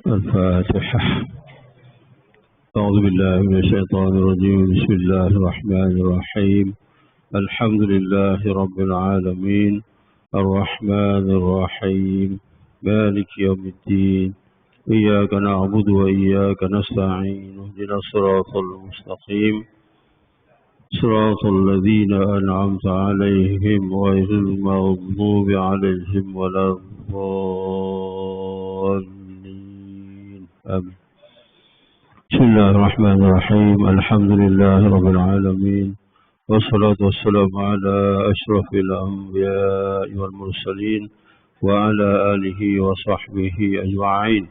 الفاتحة. أعوذ بالله من الشيطان الرجيم. بسم الله الرحمن الرحيم. الحمد لله رب العالمين الرحمن الرحيم مالك يوم الدين. إياك نعبد وإياك نستعين. اهدنا الصراط المستقيم صراط الذين أنعمت عليهم غير المغضوب عليهم ولا الضالين. آمين. بسم الله الرحمن الرحيم. الحمد لله رب العالمين والصلاة والسلام على أشرف الأنبياء والمرسلين وعلى آله وصحبه أجمعين.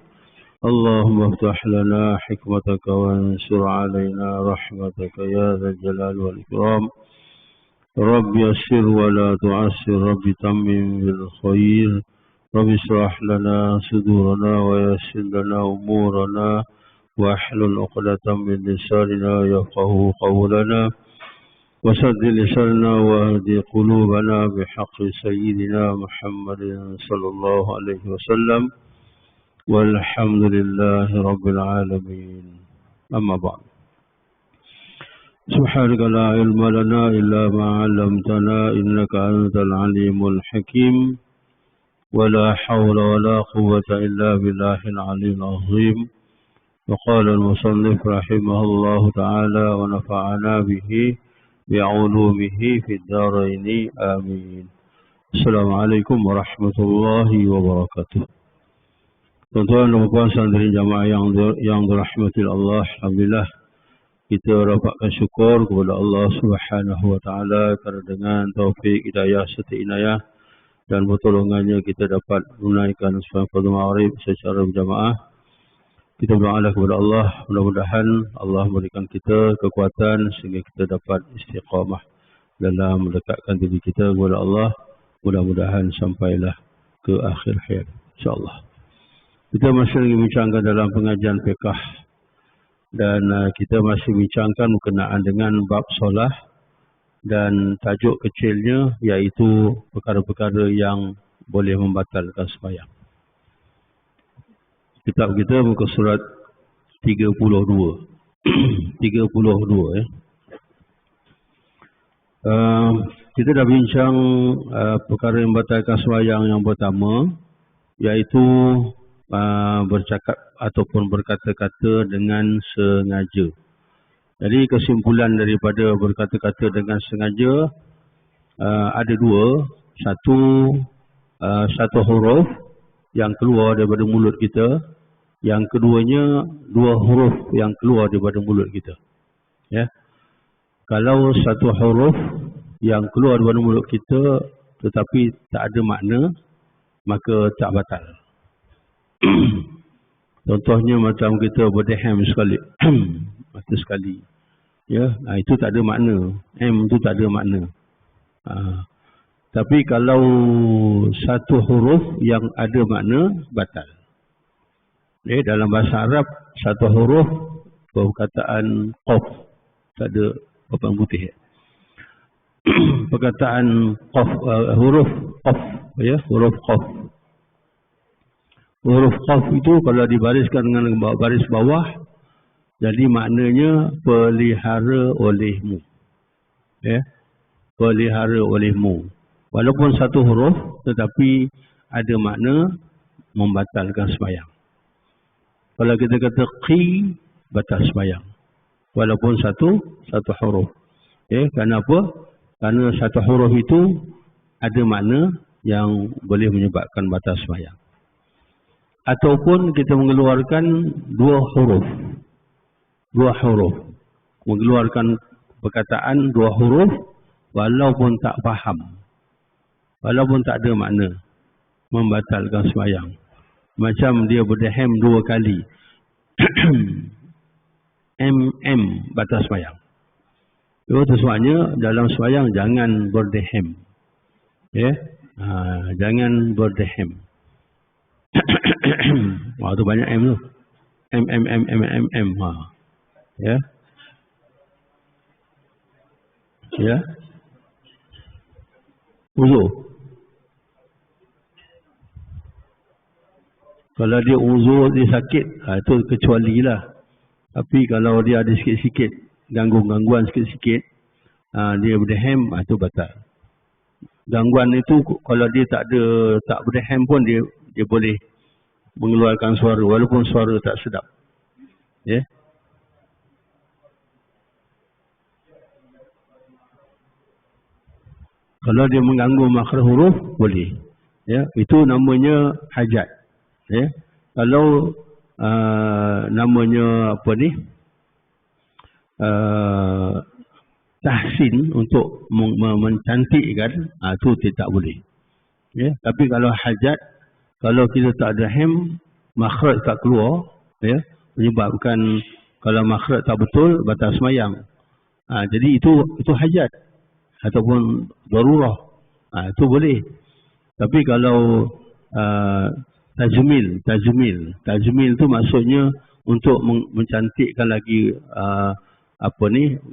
اللهم افتح لنا حكمتك وانشر علينا رحمتك يا ذا الجلال والإكرام. رب يسر ولا تعسر. رب تمم بالخير. رب اشرح لنا صدورنا ويسر لنا أمورنا واحلل عقدة من لساننا يفقه قولنا وسدد لساننا واهدي قلوبنا بحق سيدنا محمد صلى الله عليه وسلم. والحمد لله رب العالمين. أما بعد. سبحانك لا علم لنا إلا ما علمتنا إنك أنت العليم الحكيم. ولا حول ولا قوة إلا بالله العلي العظيم. وقال المصنف رحمه الله تعالى ونفعنا به بعلومه في الدارين آمين. السلام عليكم ورحمة الله وبركاته. Tuan-tuan dan puan santri jamaah yang dirahmati Allah, alhamdulillah kita dapatkan syukur kepada Allah Subhanahu wa taala kerana dengan taufik, hidayah serta inayah dan pertolongannya kita dapat menunaikan sembahyang fardu maghrib secara berjamaah. Kita berdoa kepada Allah, mudah-mudahan Allah memberikan kita kekuatan sehingga kita dapat istiqamah dalam mendekatkan diri kita kepada Allah. Mudah-mudahan sampailah ke akhir hayat, insya-Allah. Kita masih lagi bincangkan dalam pengajian fiqh dan kita masih bincangkan berkenaan dengan bab solah dan tajuk kecilnya iaitu perkara-perkara yang boleh membatalkan sembahyang. Kitab kita muka surat 32. 32 ya. Kita dah bincang perkara yang membatalkan sembahyang yang pertama iaitu bercakap ataupun berkata-kata dengan sengaja. Jadi kesimpulan daripada berkata-kata dengan sengaja ada dua. Satu huruf yang keluar daripada mulut kita. Yang keduanya dua huruf yang keluar daripada mulut kita. Ya. Kalau satu huruf yang keluar daripada mulut kita tetapi tak ada makna, maka tak batal. Contohnya macam kita berdehem sekali. Mata sekali. Ya, itu tak ada makna. Itu tak ada makna. Tapi kalau satu huruf yang ada makna, batal. Dalam bahasa Arab, satu huruf perkataan qaf. Tak ada papan putih. Perkataan qaf, huruf qaf. Ya, huruf qaf. Huruf qaf itu kalau dibariskan dengan baris bawah, jadi maknanya pelihara olehmu. Ya, pelihara olehmu. Walaupun satu huruf, tetapi ada makna membatalkan sembahyang. Kalau kita kata qi, batal sembahyang. Walaupun satu huruf. Ya, kenapa? Kerana satu huruf itu ada makna yang boleh menyebabkan batal sembahyang. Ataupun kita mengeluarkan dua huruf. Mengeluarkan perkataan dua huruf walaupun tak faham. Walaupun tak ada makna. Membatalkan sembahyang. Macam dia berdehem dua kali. Batal sembahyang. Itu sebabnya dalam sembahyang jangan berdehem. Ya? Jangan berdehem. Wah, tu banyak M tu. M. Ya. Ya. Uzur. Kalau dia uzur, dia sakit, itu kecuali lah. Tapi kalau dia ada sikit-sikit gangguan sikit-sikit, dia berdeham, itu batal. Gangguan itu kalau dia tak berdeham pun dia boleh mengeluarkan suara walaupun suara tak sedap. Ya. Kalau dia mengganggu makhraj huruf boleh. Ya, itu namanya hajat. Ya. Kalau namanya apa ni? Tahsin untuk mencantikkan, itu tidak boleh. Ya, tapi kalau hajat, kalau kita tak ada hem, makhraj tak keluar, ya, menyebabkan kalau makhraj tak betul batal sembahyang. Jadi itu hajat ataupun darurah. Itu boleh. Tapi kalau tajmil tu maksudnya untuk mencantikkan lagi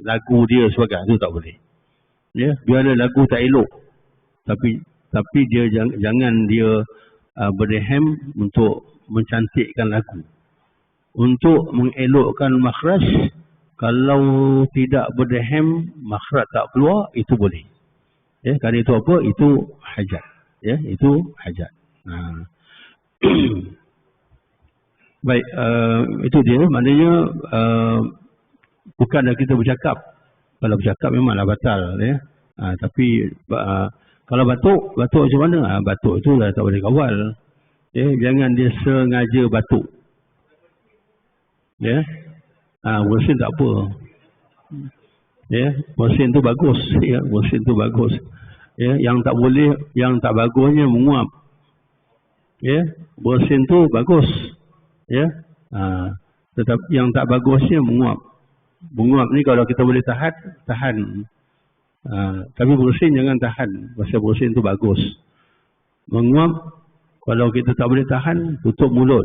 lagu dia sebagainya, itu tak boleh. Ya, biarlah lagu tak elok, tapi dia jangan dia berdeham untuk mencantikkan lagu. Untuk mengelokkan makhraj, kalau tidak berdeham makhraj tak keluar, itu boleh. Ya, kerana itu apa? Itu hajat. Ya, itu hajat. Baik, itu dia. Maknanya bukanlah kita bercakap. Kalau bercakap memanglah batal, ya. Tapi kalau batuk macam mana? Batuk itu dah tak boleh kawal. Ya, jangan dia sengaja batuk. Ya, bersin tak apa. Ya, bersin tu bagus. Ya, bersin tu bagus. Ya, yang tak boleh, yang tak bagusnya menguap. Ya, bersin tu bagus. Ya, tetapi yang tak bagusnya menguap. Menguap ni kalau kita boleh tahan. Tapi bersin jangan tahan. Pasal bersin tu bagus. Menguap, kalau kita tak boleh tahan, tutup mulut.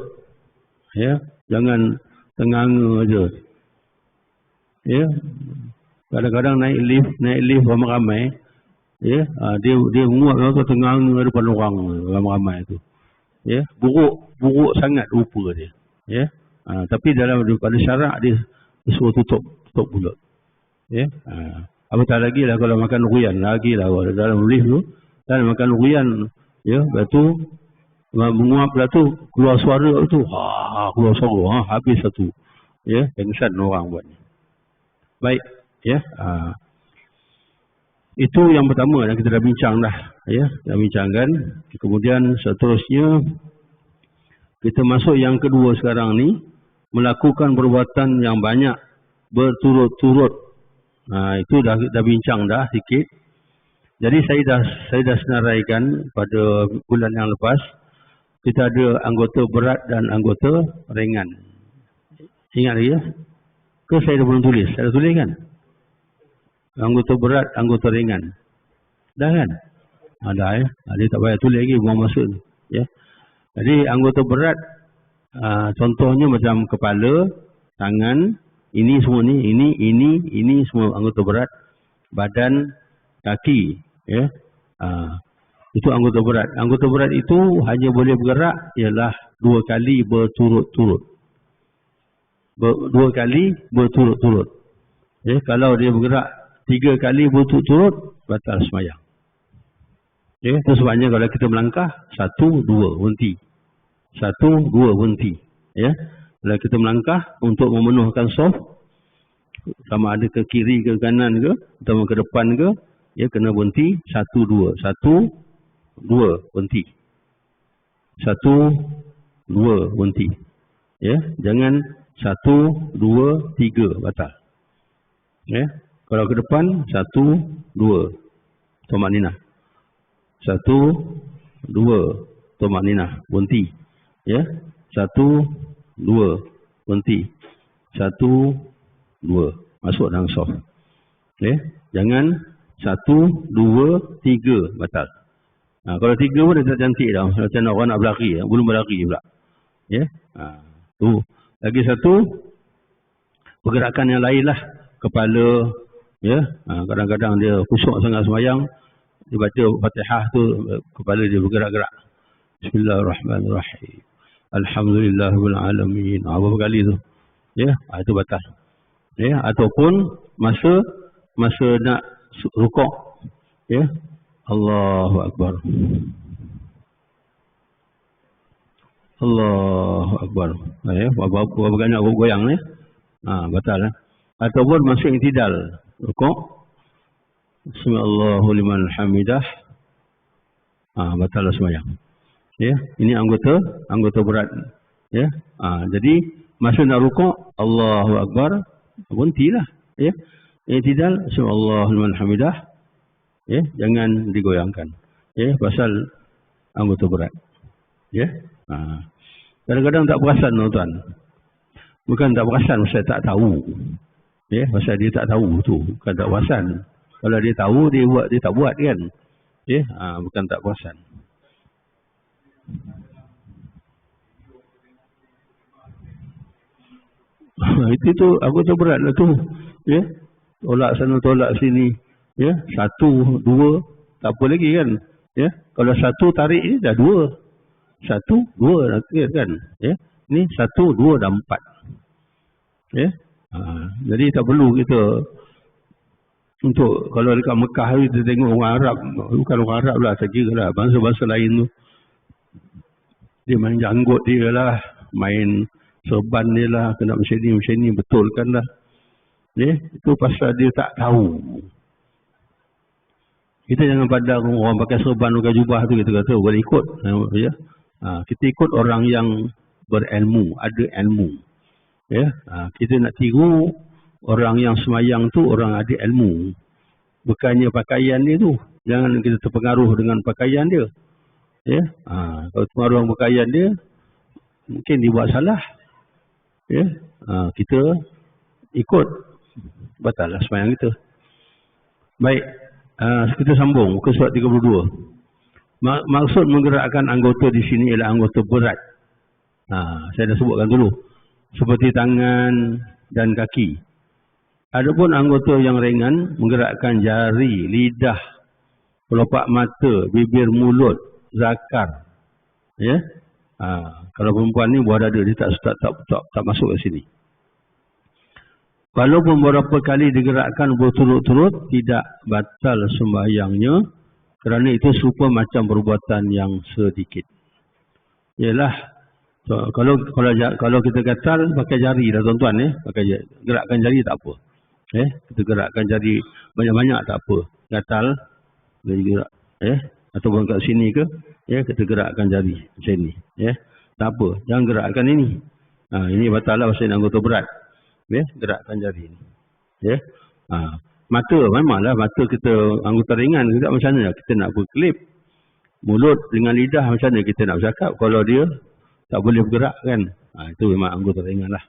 Ya, jangan tenganga aja. Ya, kadang-kadang naik lift ramai-ramai. Ya, dia menguap atau tenganga depan orang ramai-ramai tu. Ya, buruk sangat rupa dia. Ya, tapi pada syarak dia suruh tutup mulut. Ya, apatah lagi lah kalau makan ruyan, lagi lah dalam lift tu, dan makan ruyan, ya, lepas tu menguap lah tu, keluar suara tu, keluar suara, habis satu. Ya, pengsan orang buat ni. Baik, ya, itu yang pertama yang kita dah bincang dah, ya, dah bincangkan. Kemudian seterusnya kita masuk yang kedua sekarang ni, melakukan perbuatan yang banyak berturut-turut. Itu dah bincang dah sikit. Jadi saya dah senaraikan pada bulan yang lepas, kita ada anggota berat dan anggota ringan. Ingat lagi ya? Ke saya dah belum tulis? Saya dah tulis kan? Anggota berat, anggota ringan. Dah kan? Dah ya. Dia tak payah tulis lagi, buang masa tu. Ya. Jadi anggota berat, contohnya macam kepala, tangan, ini semua ni, ini semua anggota berat. Badan, kaki, ya. Itu anggota berat. Anggota berat itu hanya boleh bergerak ialah 2 kali berturut-turut. 2 kali berturut-turut. Ya, kalau dia bergerak 3 kali berturut-turut, batal sembahyang. Ya, itu sebabnya kalau kita melangkah 1, 2 berhenti. 1, 2 berhenti. Ya, kalau kita melangkah untuk memenuhkan saf, sama ada ke kiri ke kanan ke atau ke depan ke, ya, kena berhenti 1, 2. 1, 2 berhenti. 1, 2 berhenti. Ya, jangan 1, 2, 3 batal. Ya, kalau ke depan 1, 2 tumakninah. 1, 2 tumakninah berhenti. Ya, 1, 2 berhenti. 1, 2 masuk dalam saf. Ya, jangan 1, 2, 3 batal. Kalau 3 pun dah tak cantik dah. Macam orang nak berlari, belum berlari pula. Ya, tu. Lagi satu, pergerakan yang lain lah. Kepala, ya, kadang-kadang dia khusyuk sangat sembahyang, dia baca Fatihah tu, kepala dia bergerak-gerak. Bismillahirrahmanirrahim. Alhamdulillahil alamin. Berapa kali tu? Ya, itu batal. Ya, ataupun masa nak rukuk. Ya. Allahu akbar. Allahu akbar. Ya, berapa banyak goyang ni? Batal. Ataupun masa i'tidal, rukuk. Bismillahirrahmanirrahim liman hamidah. Batal sembahyang. Ya, ini anggota berat. Ya. Jadi masa nak rukuk, Allahu akbar, berhentilah. Ya. I'tidal, Bismillahirrahmanirrahim liman hamidah. Ya, jangan digoyangkan. Ya, pasal anggota berat. Ya. Kadang-kadang tak perasan tuan. Bukan tak perasan, pasal tak tahu. Ya, pasal dia tak tahu tu, bukan tak perasan. Kalau dia tahu, dia tak buat kan. Ya, bukan tak perasan. Itu anggota berat lah tu. Ya. Tolak sana, tolak sini. Ya, 1, 2, tak apa lagi kan. Ya, kalau 1 tarik ni dah 2. 1, 2 dah kan. Ya, ni 1, 2 dan 4. Ya, jadi tak perlu kita untuk kalau dekat Mekah kita tengok orang Arab, bukan orang Arab lah, saya kira lah bangsa-bangsa lain tu, dia main janggut dia lah, main serban dia lah, kena macam ni betulkan lah. Ya, itu pasal dia tak tahu. Kita jangan pandang orang pakai serban, pakai jubah tu kita kata boleh ikut. Ya. Kita ikut orang yang berilmu, ada ilmu. Ya. Kita nak tiru orang yang semayang tu, orang ada ilmu. Bukannya pakaian dia tu. Jangan kita terpengaruh dengan pakaian dia. Ya. Kalau terpengaruh dengan pakaian dia, mungkin dia buat salah. Ya. Kita ikut, batal lah semayang kita. Baik. Kita sambung ke surat 32. Maksud menggerakkan anggota di sini ialah anggota berat. Saya dah sebutkan dulu. Seperti tangan dan kaki. Adapun anggota yang ringan menggerakkan jari, lidah, pelopak mata, bibir, mulut, zakar. Ya. Kalau perempuan ni buah dada dia tak masuk ke sini. Walaupun beberapa kali digerakkan berturut-turut, tidak batal sembahyangnya kerana itu serupa macam perbuatan yang sedikit. Yalah, kalau kita gatal pakai jari dah tuan-tuan ya, gerakkan jari tak apa. Kita gerakkan jari banyak-banyak tak apa. Gatal boleh gerak ataupun kat sini ke, kita gerakkan jari macam ni, tak apa, jangan gerakkan ini. Ini batal lah pasal anggota berat. Gerakkan jari ni. Mata, memanglah mata kita anggota ringan juga, macam mana kita nak berkelip. Mulut dengan lidah macam mana kita nak bercakap kalau dia tak boleh bergerak kan. Itu memang anggota ringan lah.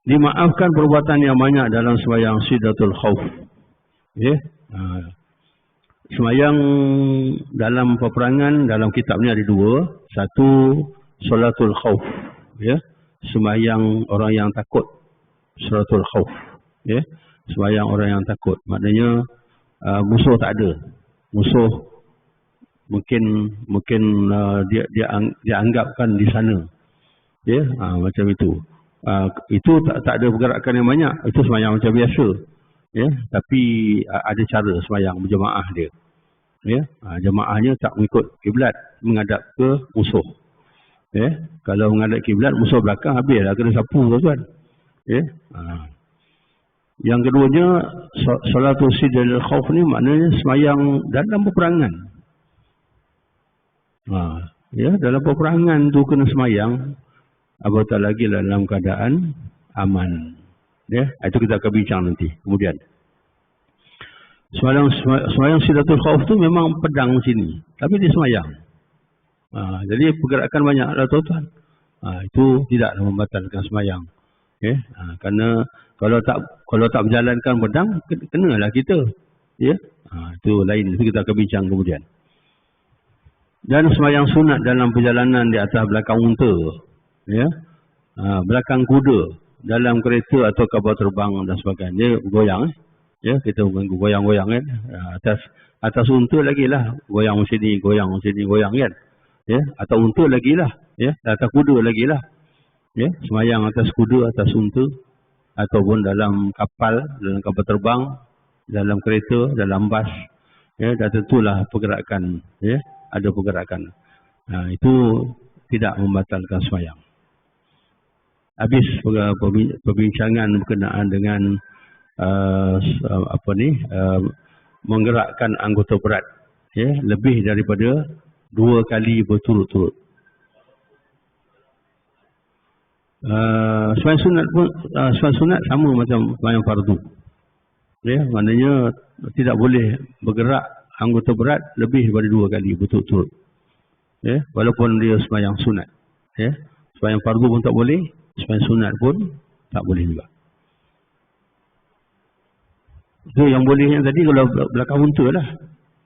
Dimaafkan perbuatan yang banyak dalam sembahyang Sidatul Khauf. Sembahyang dalam peperangan, dalam kitab ni ada 2. Satu, Salatul Khauf. Sembahyang orang yang takut. Salatul Khauf. Sembahyang orang yang takut. Maknanya musuh tak ada. Musuh mungkin dia anggapkan di sana. Macam itu. Itu tak ada pergerakan yang banyak. Itu sembahyang macam biasa. Tapi ada cara sembahyang berjemaah dia. Jemaahnya tak mengikut kiblat, menghadap ke musuh. Kalau menghadap kiblat, musuh belakang habislah, kena sapu tuan. Yang keduanya, Salatul Sidatul Khauf ni maknanya sembahyang dalam peperangan. Dalam peperangan tu kena sembahyang, apatah lagi dalam keadaan aman. Itu kita akan bincang nanti kemudian. Sembahyang Sidatul Khauf tu memang pedang sini, tapi dia sembahyang. Jadi pergerakan banyak lah tuan-tuan. Itu tidaklah membatalkan sembahyang. Kerana kalau tak berjalankan pedang, kenalah kita. Itu lain, itu kita akan bincang kemudian. Dan sembahyang sunat dalam perjalanan di atas belakang unta, belakang kuda, dalam kereta atau kapal terbang dan sebagainya, goyang. Ya, kita goyang-goyang kan. Atas unta lagi lah. Goyang sini, goyang kan. Ya, atas unta lagi lah. Ya, atas kuda lagi lah. Ya, semayang atas kuda, atas unta. Ataupun dalam kapal terbang, dalam kereta, dalam bas. Ya, dah tentulah pergerakan. Ya, ada pergerakan. Itu tidak membatalkan semayang. Habis perbincangan berkenaan dengan menggerakkan anggota berat, ya, lebih daripada 2 kali berturut-turut. Sembahyang sunat pun sembahyang sunat sama macam sembahyang fardu. Ya, maknanya tidak boleh bergerak anggota berat lebih daripada 2 kali berturut-turut. Ya, walaupun dia sembahyang sunat. Ya, sembahyang fardu pun tak boleh, sembahyang sunat pun tak boleh juga. Itu yang bolehnya tadi kalau belakang unta lah.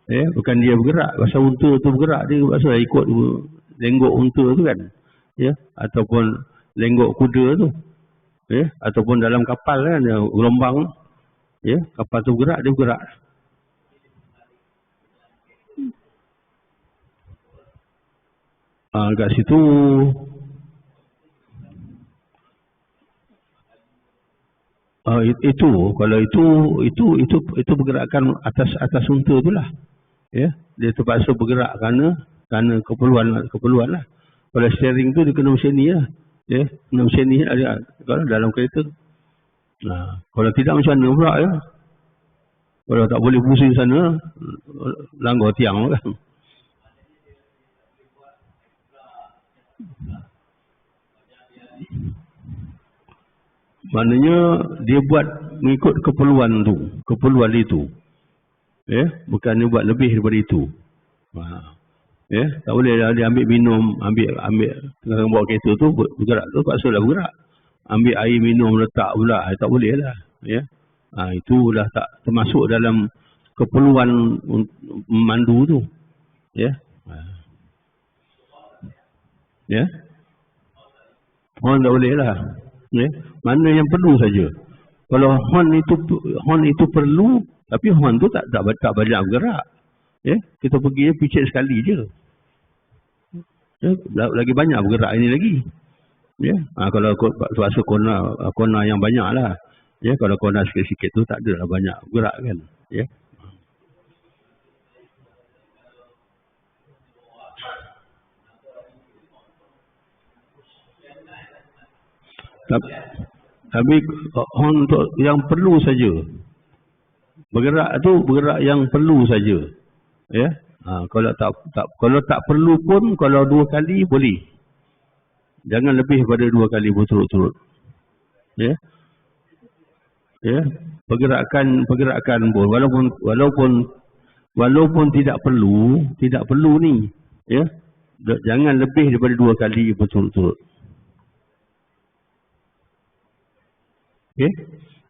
Ya, bukan dia bergerak. Pasal unta tu bergerak, dia pasal ikut lenggok unta tu kan. Ya, ataupun lenggok kuda tu. Ya, ataupun dalam kapal kan, gelombang. Ya, kapal tu bergerak, dia bergerak. Kat situ kalau itu pergerakan atas unta itulah. Ya, dia terpaksa bergerak kerana keperluan lah. Kalau steering tu dia kena mesin ni lah. Ya, kena mesin ni ada kalau dalam kereta. Kalau tidak macam mana pula ya? Kalau tak boleh pusing sana, langgar tiang kan. Maknanya dia buat mengikut keperluan itu. Ya, bukan dia buat lebih daripada itu. Ya, tak boleh dia ambil minum, ambil tengah bawa kereta tu bergerak tu paksalah bergerak. Ambil air minum letak pula, tak boleh lah. Ya. Itu dah tak termasuk dalam keperluan memandu tu. Ya. Ya. Horn tak boleh lah. Ya. Mana yang perlu saja. Kalau horn itu perlu, tapi horn tu tak banyak bergerak. Ya, kita pergi picit sekali je. Ya, lagi banyak bergerak ini lagi. Ya, kalau terpaksa kona yang banyak lah. Ya, kalau kona sikit-sikit tu tak adalah banyak bergerak kan. Ya. Tapi horn untuk yang perlu saja. Bergerak yang perlu saja. Ya. Kalau tak perlu pun, kalau 2 kali boleh. Jangan lebih daripada 2 kali berturut-turut. Ya. Ya. Pergerakan pun walaupun tidak perlu ni. Ya. Jangan lebih daripada 2 kali berturut-turut. Okay.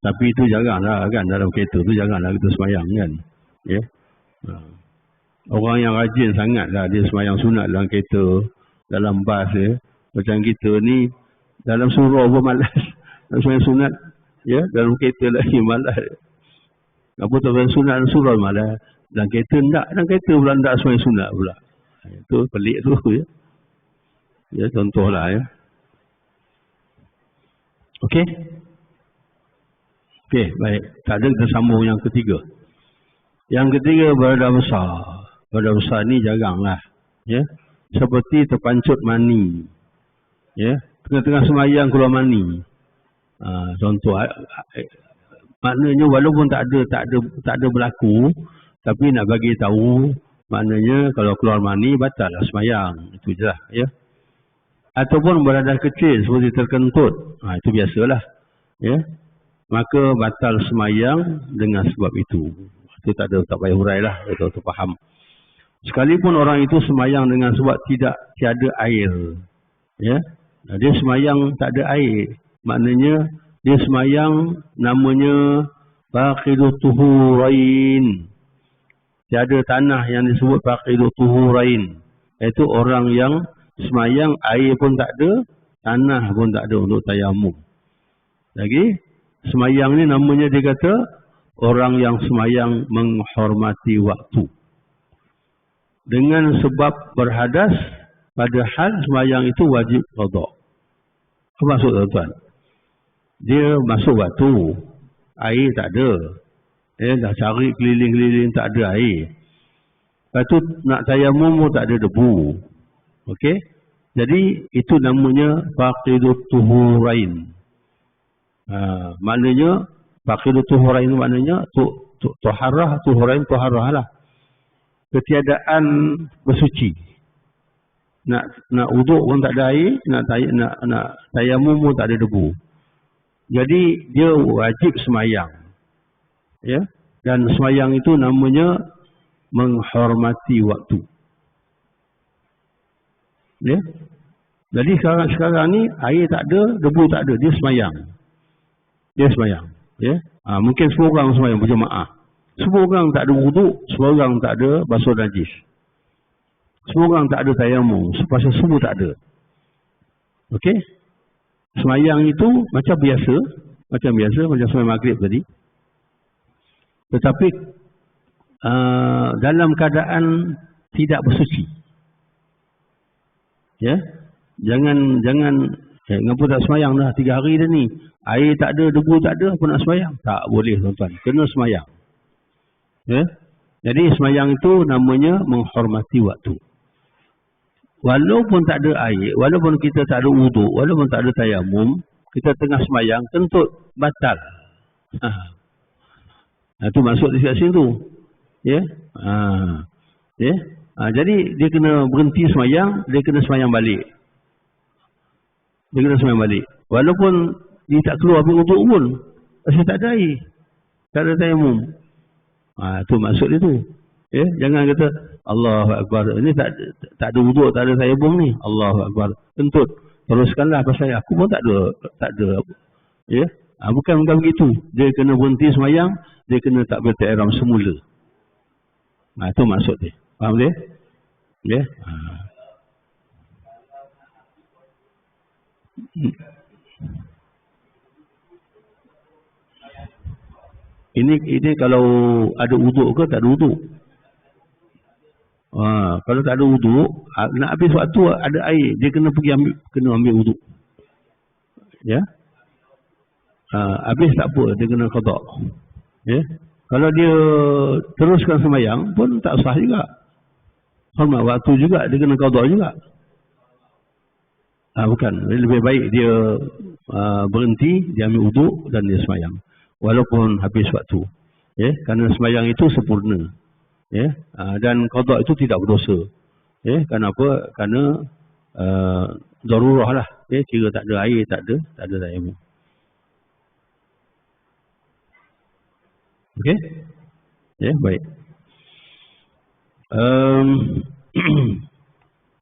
Tapi itu janganlah kan, dalam kereta tu janganlah kita semayang kan. Ya. Orang yang rajin sangatlah dia semayang sunat dalam kereta, dalam bas ya. Macam kita ni dalam surau pun malas. Semayang sunat ya, dalam kereta lagi malas. Apa tu semayang sunat dalam surau malas. Dalam kereta enggak, dalam kereta pula enggak semayang sunat pula. Itu pelik tu ya. Ya, contohlah ya. Okey. Okey, baik. Tak ada, kita sambung yang ketiga. Yang ketiga, badan besar. Badan besar ni jaranglah. Ya. Seperti terpancut mani. Ya. Tengah-tengah semayang keluar mani. Contoh. Maknanya walaupun tak ada berlaku, tapi nak bagi tahu, maknanya kalau keluar mani, batal lah semayang. Itu je lah. Ya. Ataupun beradah kecil seperti terkentut. Itu biasalah. Ya. Maka batal semayang dengan sebab itu. Itu tak payah hurai lah. Itu faham. Sekalipun orang itu semayang dengan sebab tiada air. Ya. Dia semayang tak ada air. Maknanya dia semayang namanya faqidu tuhurain. Tiada tanah yang disebut faqidu tuhurain. Iaitu orang yang semayang air pun tak ada, tanah pun tak ada untuk tayamum. Lagi semayang ni namanya dia kata orang yang semayang menghormati waktu. Dengan sebab berhadas, padahal semayang itu wajib qada. Apa maksud tuan-tuan? Dia masuk waktu, air tak ada. Dah cari keliling-keliling tak ada air. Lepas tu nak tayamum tak ada debu. Okey? Jadi itu namanya faqidut tuhurain. Maknanya faqidut tuhurain maknanya tuhurain lah. Ketiadaan bersuci. Nak wuduk pun tak ada air, nak tayamum pun tak ada debu. Jadi dia wajib semayang. Ya? Dan semayang itu namanya menghormati waktu. Ya? Jadi sekarang ni air tak ada, debu tak ada, dia semayang. Ya? Mungkin semua orang semayang berjemaah. Semua orang tak ada wuduk, semua orang tak ada basuh najis. Semua orang tak ada tayamum, pasal semua tak ada. Okey? Semayang itu macam biasa, macam semayang maghrib tadi. Tetapi dalam keadaan tidak bersuci. Ya? Jangan ngapa tak semayang dah 3 hari dah ni. Air tak ada, debu tak ada, apa nak semayang? Tak boleh tuan-tuan, kena semayang. Ya? Jadi semayang itu namanya menghormati waktu. Walaupun tak ada air, walaupun kita tak ada wuduk, walaupun tak ada tayamum, kita tengah semayang, kentut batal. Itu maksud di sini tu. Ya? Ya? Jadi dia kena berhenti semayang, dia kena semayang balik. Walaupun dia tak keluar pergi wuduk pun, pasal tak ada air, tak ada tayamum. Itu maksud dia tu. Ya? Jangan kata Allahu Akbar, ini tak ada wuduk, tak ada tayamum ni. Allahu Akbar, kentut. Teruskanlah pasal aku pun tak ada. Ya? Bukan begitu. Dia kena berhenti semayang, dia kena takbir ihram semula. Itu maksud dia. Faham dia? Ya? Ini kalau ada wuduk ke tak ada wuduk? Kalau tak ada wuduk, nak habis waktu ada air, dia kena pergi ambil wuduk. Ya? Habis tak apa, dia kena qada. Ya? Kalau dia teruskan sembahyang pun tak sah juga. Hormat waktu juga, dia kena qada juga. Bukan, lebih baik dia berhenti, dia ambil wuduk dan dia sembahyang. Walaupun habis waktu. Ya? Kerana sembahyang itu sempurna. Ya? Dan qada itu tidak berdosa. Ya? Kenapa? Kerana darurah lah. Ya? Kira tak ada air, tak ada tayamum. Okey? Ya, baik.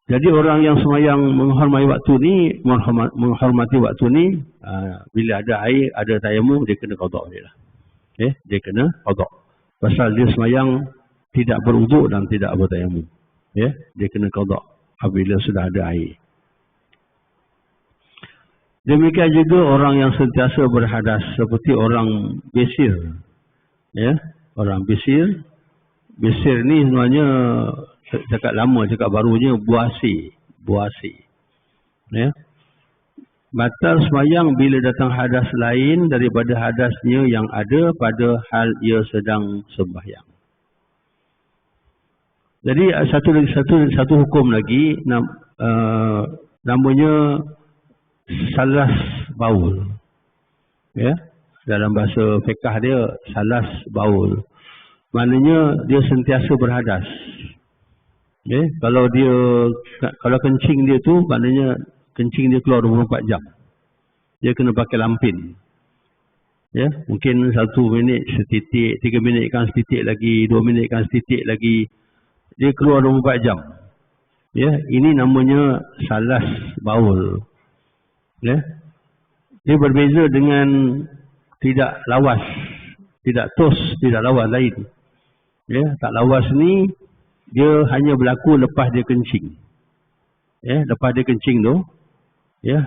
Jadi orang yang sembahyang menghormati waktu ni, bila ada air, ada tayamum, dia kena qada dia lah. Okay? Dia kena qada. Pasal dia sembahyang tidak berwuduk dan tidak bertayamum. Ya? Dia kena qada apabila sudah ada air. Demikian juga orang yang sentiasa berhadas, seperti orang besir. Ya? Orang besir. Besir ni sebenarnya cakap lama, cakap barunya buasi. Ya? Batal sembahyang bila datang hadas lain daripada hadasnya yang ada pada hal ia sedang sembahyang. Jadi satu hukum lagi, namanya salas baul. Ya? Dalam bahasa fiqh dia salas baul. Maknanya dia sentiasa berhadas. Okay? Kalau kencing dia tu, maknanya kencing dia keluar 24 jam. Dia kena pakai lampin. Ya, mungkin 1 minit setitik, 3 minit kan setitik lagi, 2 minit kan setitik lagi. Dia keluar 24 jam. Ya, ini namanya salas baul. Ya. Dia berbeza dengan tidak lawas, tidak tos, tidak lawas lain. Ya, tak lawas ni dia hanya berlaku lepas dia kencing. Ya, lepas dia kencing tu, ya,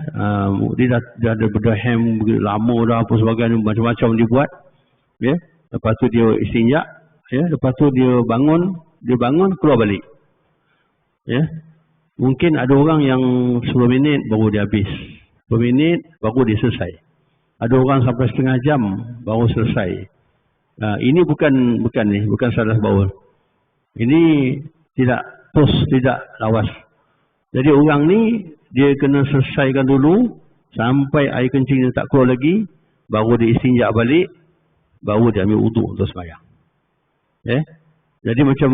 dia dah ada berdahem lama dah apa sebagainya, macam-macam dia buat. Ya, lepas tu dia istinja, ya, lepas tu dia bangun keluar balik. Ya. Mungkin ada orang yang 10 minit baru dia habis. 10 minit baru dia selesai. Ada orang sampai setengah jam baru selesai. Ini bukan salas baul. Ini tidak lawas. Jadi orang ni dia kena selesaikan dulu sampai air kencing dia tak keluar lagi, baru dia istinja balik, baru dia ambil wuduk untuk sembahyang. Jadi macam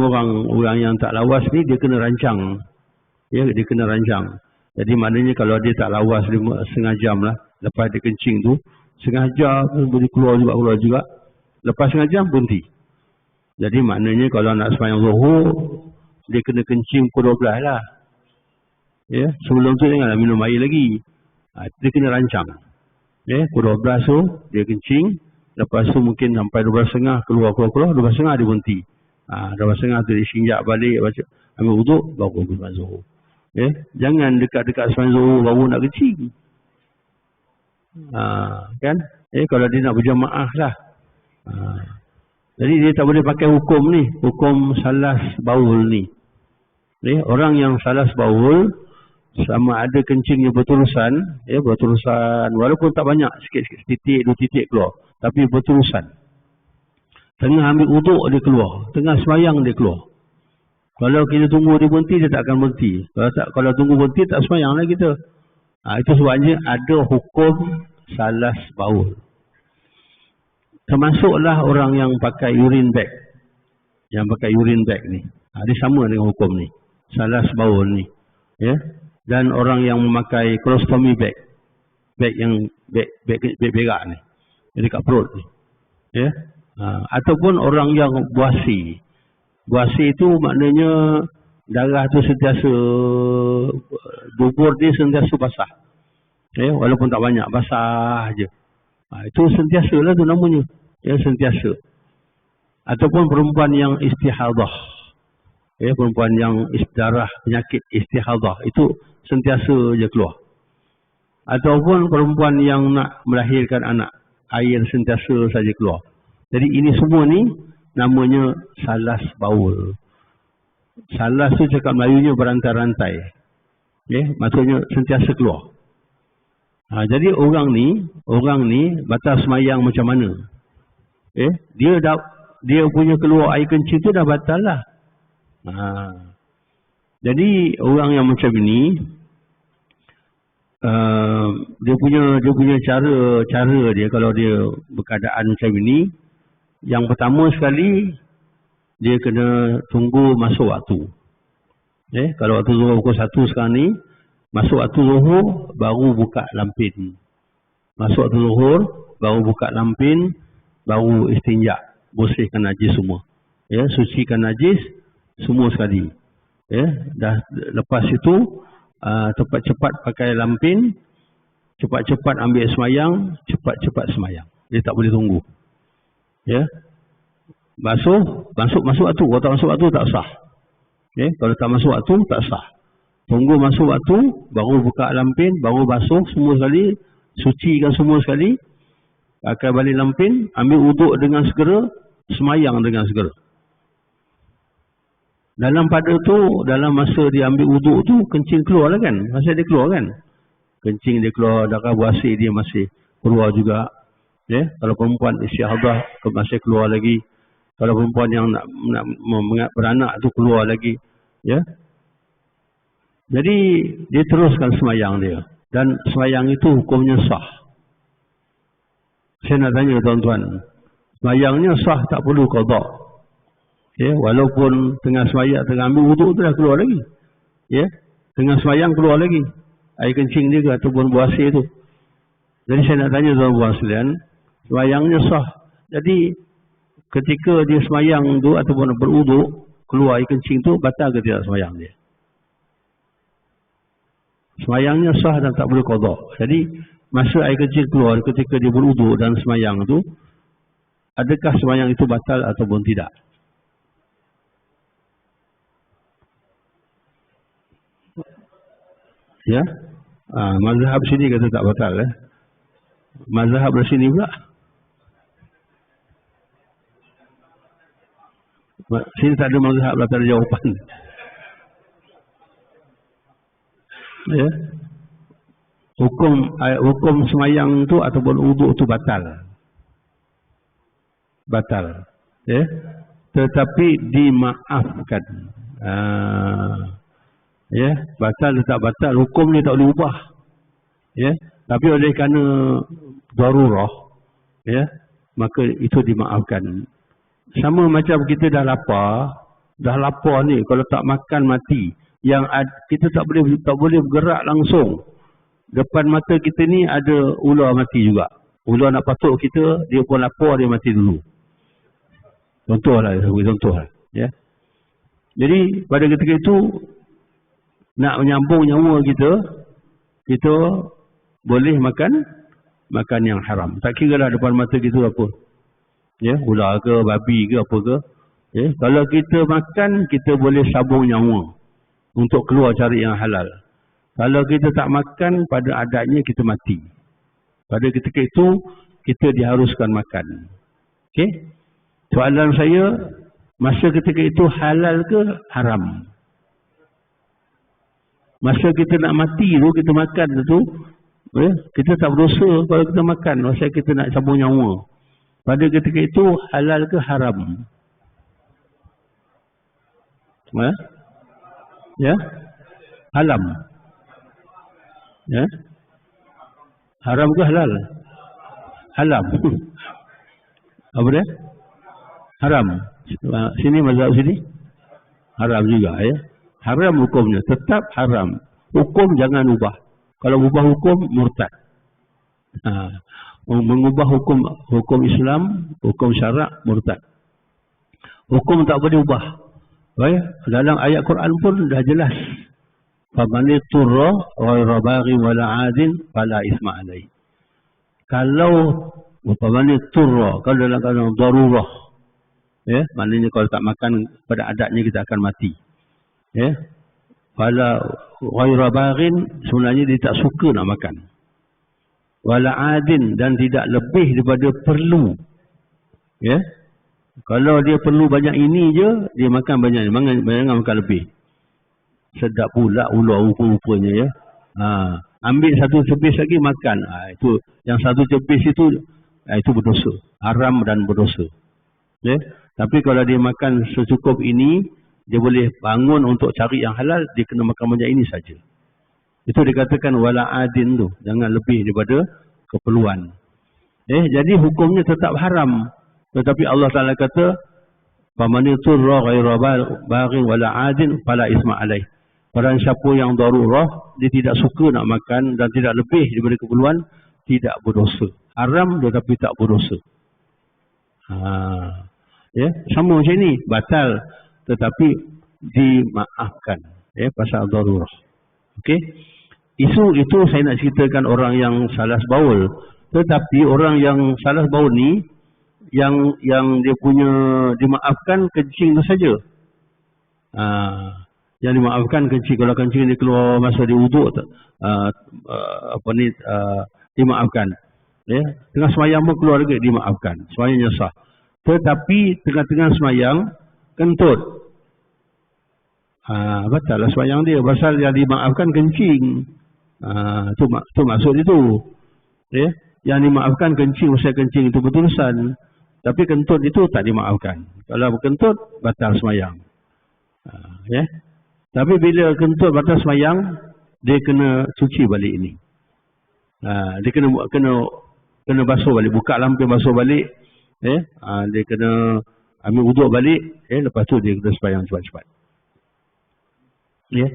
orang yang tak lawas ni dia kena rancang. Dia kena rancang. Jadi maknanya kalau dia tak lawas setengah jam lah lepas dia kencing tu, setengah jam boleh keluar juga. Lepas setengah jam berhenti. Jadi maknanya kalau nak sembahyang zuhur, dia kena kencing pukul 12 lah. Ya, sebelum tu janganlah minum air lagi. Dia kena rancang. Pukul 12 tu dia kencing, lepas tu mungkin sampai 12.30 keluar 12.30 dia berhenti. 12.30 tu dia sinjak balik, baca, ambil wuduk, baru sembahyang zuhur. Jangan dekat-dekat sembahyang zuhur baru nak kencing. Kan? Kalau dia nak berjamaah lah. Jadi dia tak boleh pakai hukum salas baul ni. Orang yang salas baul, sama ada kencingnya berterusan, walaupun tak banyak, sikit-sikit, titik, 2 titik keluar, tapi berterusan. Tengah ambil wuduk dia keluar, tengah sembahyang dia keluar. Kalau kita tunggu dia berhenti, dia tak akan berhenti. Kalau tunggu berhenti, tak sembahyang lah kita. Itu sebabnya ada hukum salas baul. Termasuklah orang yang pakai urine bag. Yang pakai urine bag ni. Dia sama dengan hukum ni. Salas baul ni. Dan orang yang memakai colostomy bag. Bag berak ni. Jadi kat perut ni. Ataupun orang yang buasi. Buasi itu maknanya darah tu sentiasa, dubur dia sentiasa basah. Walaupun tak banyak, basah je. Itu sentiasa lah tu namanya. Sentiasa. Ataupun perempuan yang istihadah. Perempuan yang darah penyakit istihadah. Itu sentiasa je keluar. Ataupun perempuan yang nak melahirkan anak. Air sentiasa saja keluar. Jadi ini semua ni namanya salas baul. Salas tu cakap Melayunya berantai-rantai. Maksudnya sentiasa keluar. Jadi orang ni batal semayang macam mana? Dia punya keluar air kencing tu dah batal lah. Jadi orang yang macam ini, dia punya cara dia kalau dia berkeadaan macam ini, yang pertama sekali dia kena tunggu masuk waktu. Kalau waktu zuhur pukul 1 sekarang ni, masuk waktu zuhur baru buka lampin. Masuk waktu zuhur baru buka lampin, baru istinja, bersihkan najis semua. Sucikan najis semua sekali. Dah lepas itu cepat-cepat pakai lampin, cepat-cepat ambil semayang, cepat-cepat semayang. Dia tak boleh tunggu. Masuk waktu. Kalau tak masuk waktu tak sah. Kalau tak masuk waktu tak sah. Tunggu masuk waktu, baru buka lampin, baru basuh semua sekali, sucikan semua sekali, pakai balik lampin, ambil wuduk dengan segera, semayang dengan segera. Dalam masa dia ambil wuduk tu, kencing keluar lah kan? Masa dia keluar kan? Kencing dia keluar, darah buasi dia masih keluar juga. Kalau perempuan istihadah masih keluar lagi. Kalau perempuan yang nak beranak tu keluar lagi. Jadi dia teruskan semayang dia. Dan semayang itu hukumnya sah. Saya nak tanya tuan-tuan, semayangnya sah, tak perlu qada. Walaupun tengah semayang, tengah ambil wuduk tu dah keluar lagi. Tengah semayang keluar lagi air kencing dia ke ataupun buasi tu. Jadi saya nak tanya tuan-tuan sekalian, semayangnya sah. Jadi ketika dia semayang tu ataupun berwuduk, keluar air kencing tu, batal ke tidak semayang dia? Semayangnya sah dan tak boleh qada. Jadi masa air kencing keluar ketika dia berwuduk dan semayang tu, adakah semayang itu batal ataupun tidak? Mazhab sini kata tak batal. Mazhab dari sini pula. Sini tak ada mazhab, tak ada jawapan. Ya. Hukum semayang tu ataupun wuduk tu batal. Ya. Tetapi dimaafkan. Ya, batal atau tak batal, hukum ni tak boleh ubah. Ya, tapi oleh kerana darurah, ya, maka itu dimaafkan. Sama macam kita dah lapar ni, kalau tak makan mati. Kita tak boleh bergerak langsung. Depan mata kita ni ada ular mati juga. Ular nak patuk kita, dia pun lapar, dia mati dulu. Contohlah, ya. Jadi pada ketika itu nak menyambung nyawa kita boleh makan yang haram. Tak kira lah depan mata kita apa. Ya, ular ke, babi ke, apa ke. Ya, kalau kita makan, kita boleh sabung nyawa untuk keluar cari yang halal. Kalau kita tak makan, pada adatnya kita mati. Pada ketika itu, kita diharuskan makan. Okey? Soalan saya, masa ketika itu halal ke haram? Masa kita nak mati tu, kita makan tu, kita tak berdosa kalau kita makan. Masa kita nak sabung nyawa. Pada ketika itu halal ke haram? Ya? Haram. Ya? Haram ke halal? Haram. Apa dia? Haram. Sini mazhab sini? Haram juga, ya. Haram hukumnya, tetap haram. Hukum jangan ubah. Kalau ubah hukum, murtad. Mengubah hukum Islam, hukum syarak, murtad. Hukum tak boleh ubah. Baik, dalam ayat Quran pun dah jelas. Faman turra ghayra baghin wala 'adin fala isma alaihi. Kalau faman turra, kalau dalam keadaan darurah, ya, maknanya kalau tak makan pada adatnya kita akan mati. Ya. Fala ghayra baghin, sebenarnya dia tak suka nak makan. Wala 'adin, dan tidak lebih daripada perlu. Ya. Kalau dia perlu banyak ini je, dia makan banyak, jangan makan lebih. Sedap pula ular rupa-rupanya, ya. Ambil satu cepis lagi makan. Itu yang satu cepis itu berdosa, haram dan berdosa. Ya. Tapi kalau dia makan secukup ini, dia boleh bangun untuk cari yang halal, dia kena makan banyak ini saja. Itu dikatakan wala adin tu, jangan lebih daripada keperluan. Jadi hukumnya tetap haram. Tetapi Allah Taala kata, "Faman turra ghayra baghin wala 'adin fala isma alaih." Barang siapa yang darurah, dia tidak suka nak makan dan tidak lebih daripada keperluan, tidak berdosa. Haram tetapi tak berdosa. Ya, sama macam ni, batal tetapi dimaafkan, ya, pasal darurah. Okey. Isu itu saya nak ceritakan orang yang salas baul. Tetapi orang yang salas baul ni, yang dia punya dimaafkan kencing tu saja. Yang dimaafkan kencing, kalau kencing dia keluar masa dia wuduk, dimaafkan. Ya, tengah semayang pun keluar juga, dimaafkan. Semayangnya sah. Tetapi tengah-tengah semayang kentut. Batal lah semayang dia, pasal yang dimaafkan kencing. Tu maksud itu. Ya, yang dimaafkan kencing, masa kencing itu berterusan. Tapi kentut itu tak dimaafkan. Kalau berkentut, batal semayang. Ya. Tapi bila kentut batal semayang, dia kena cuci balik ini. Dia kena basuh balik, buka lampin basuh balik. Dia kena ambil wuduk balik. Lepas tu dia kena semayang cepat-cepat. Ya.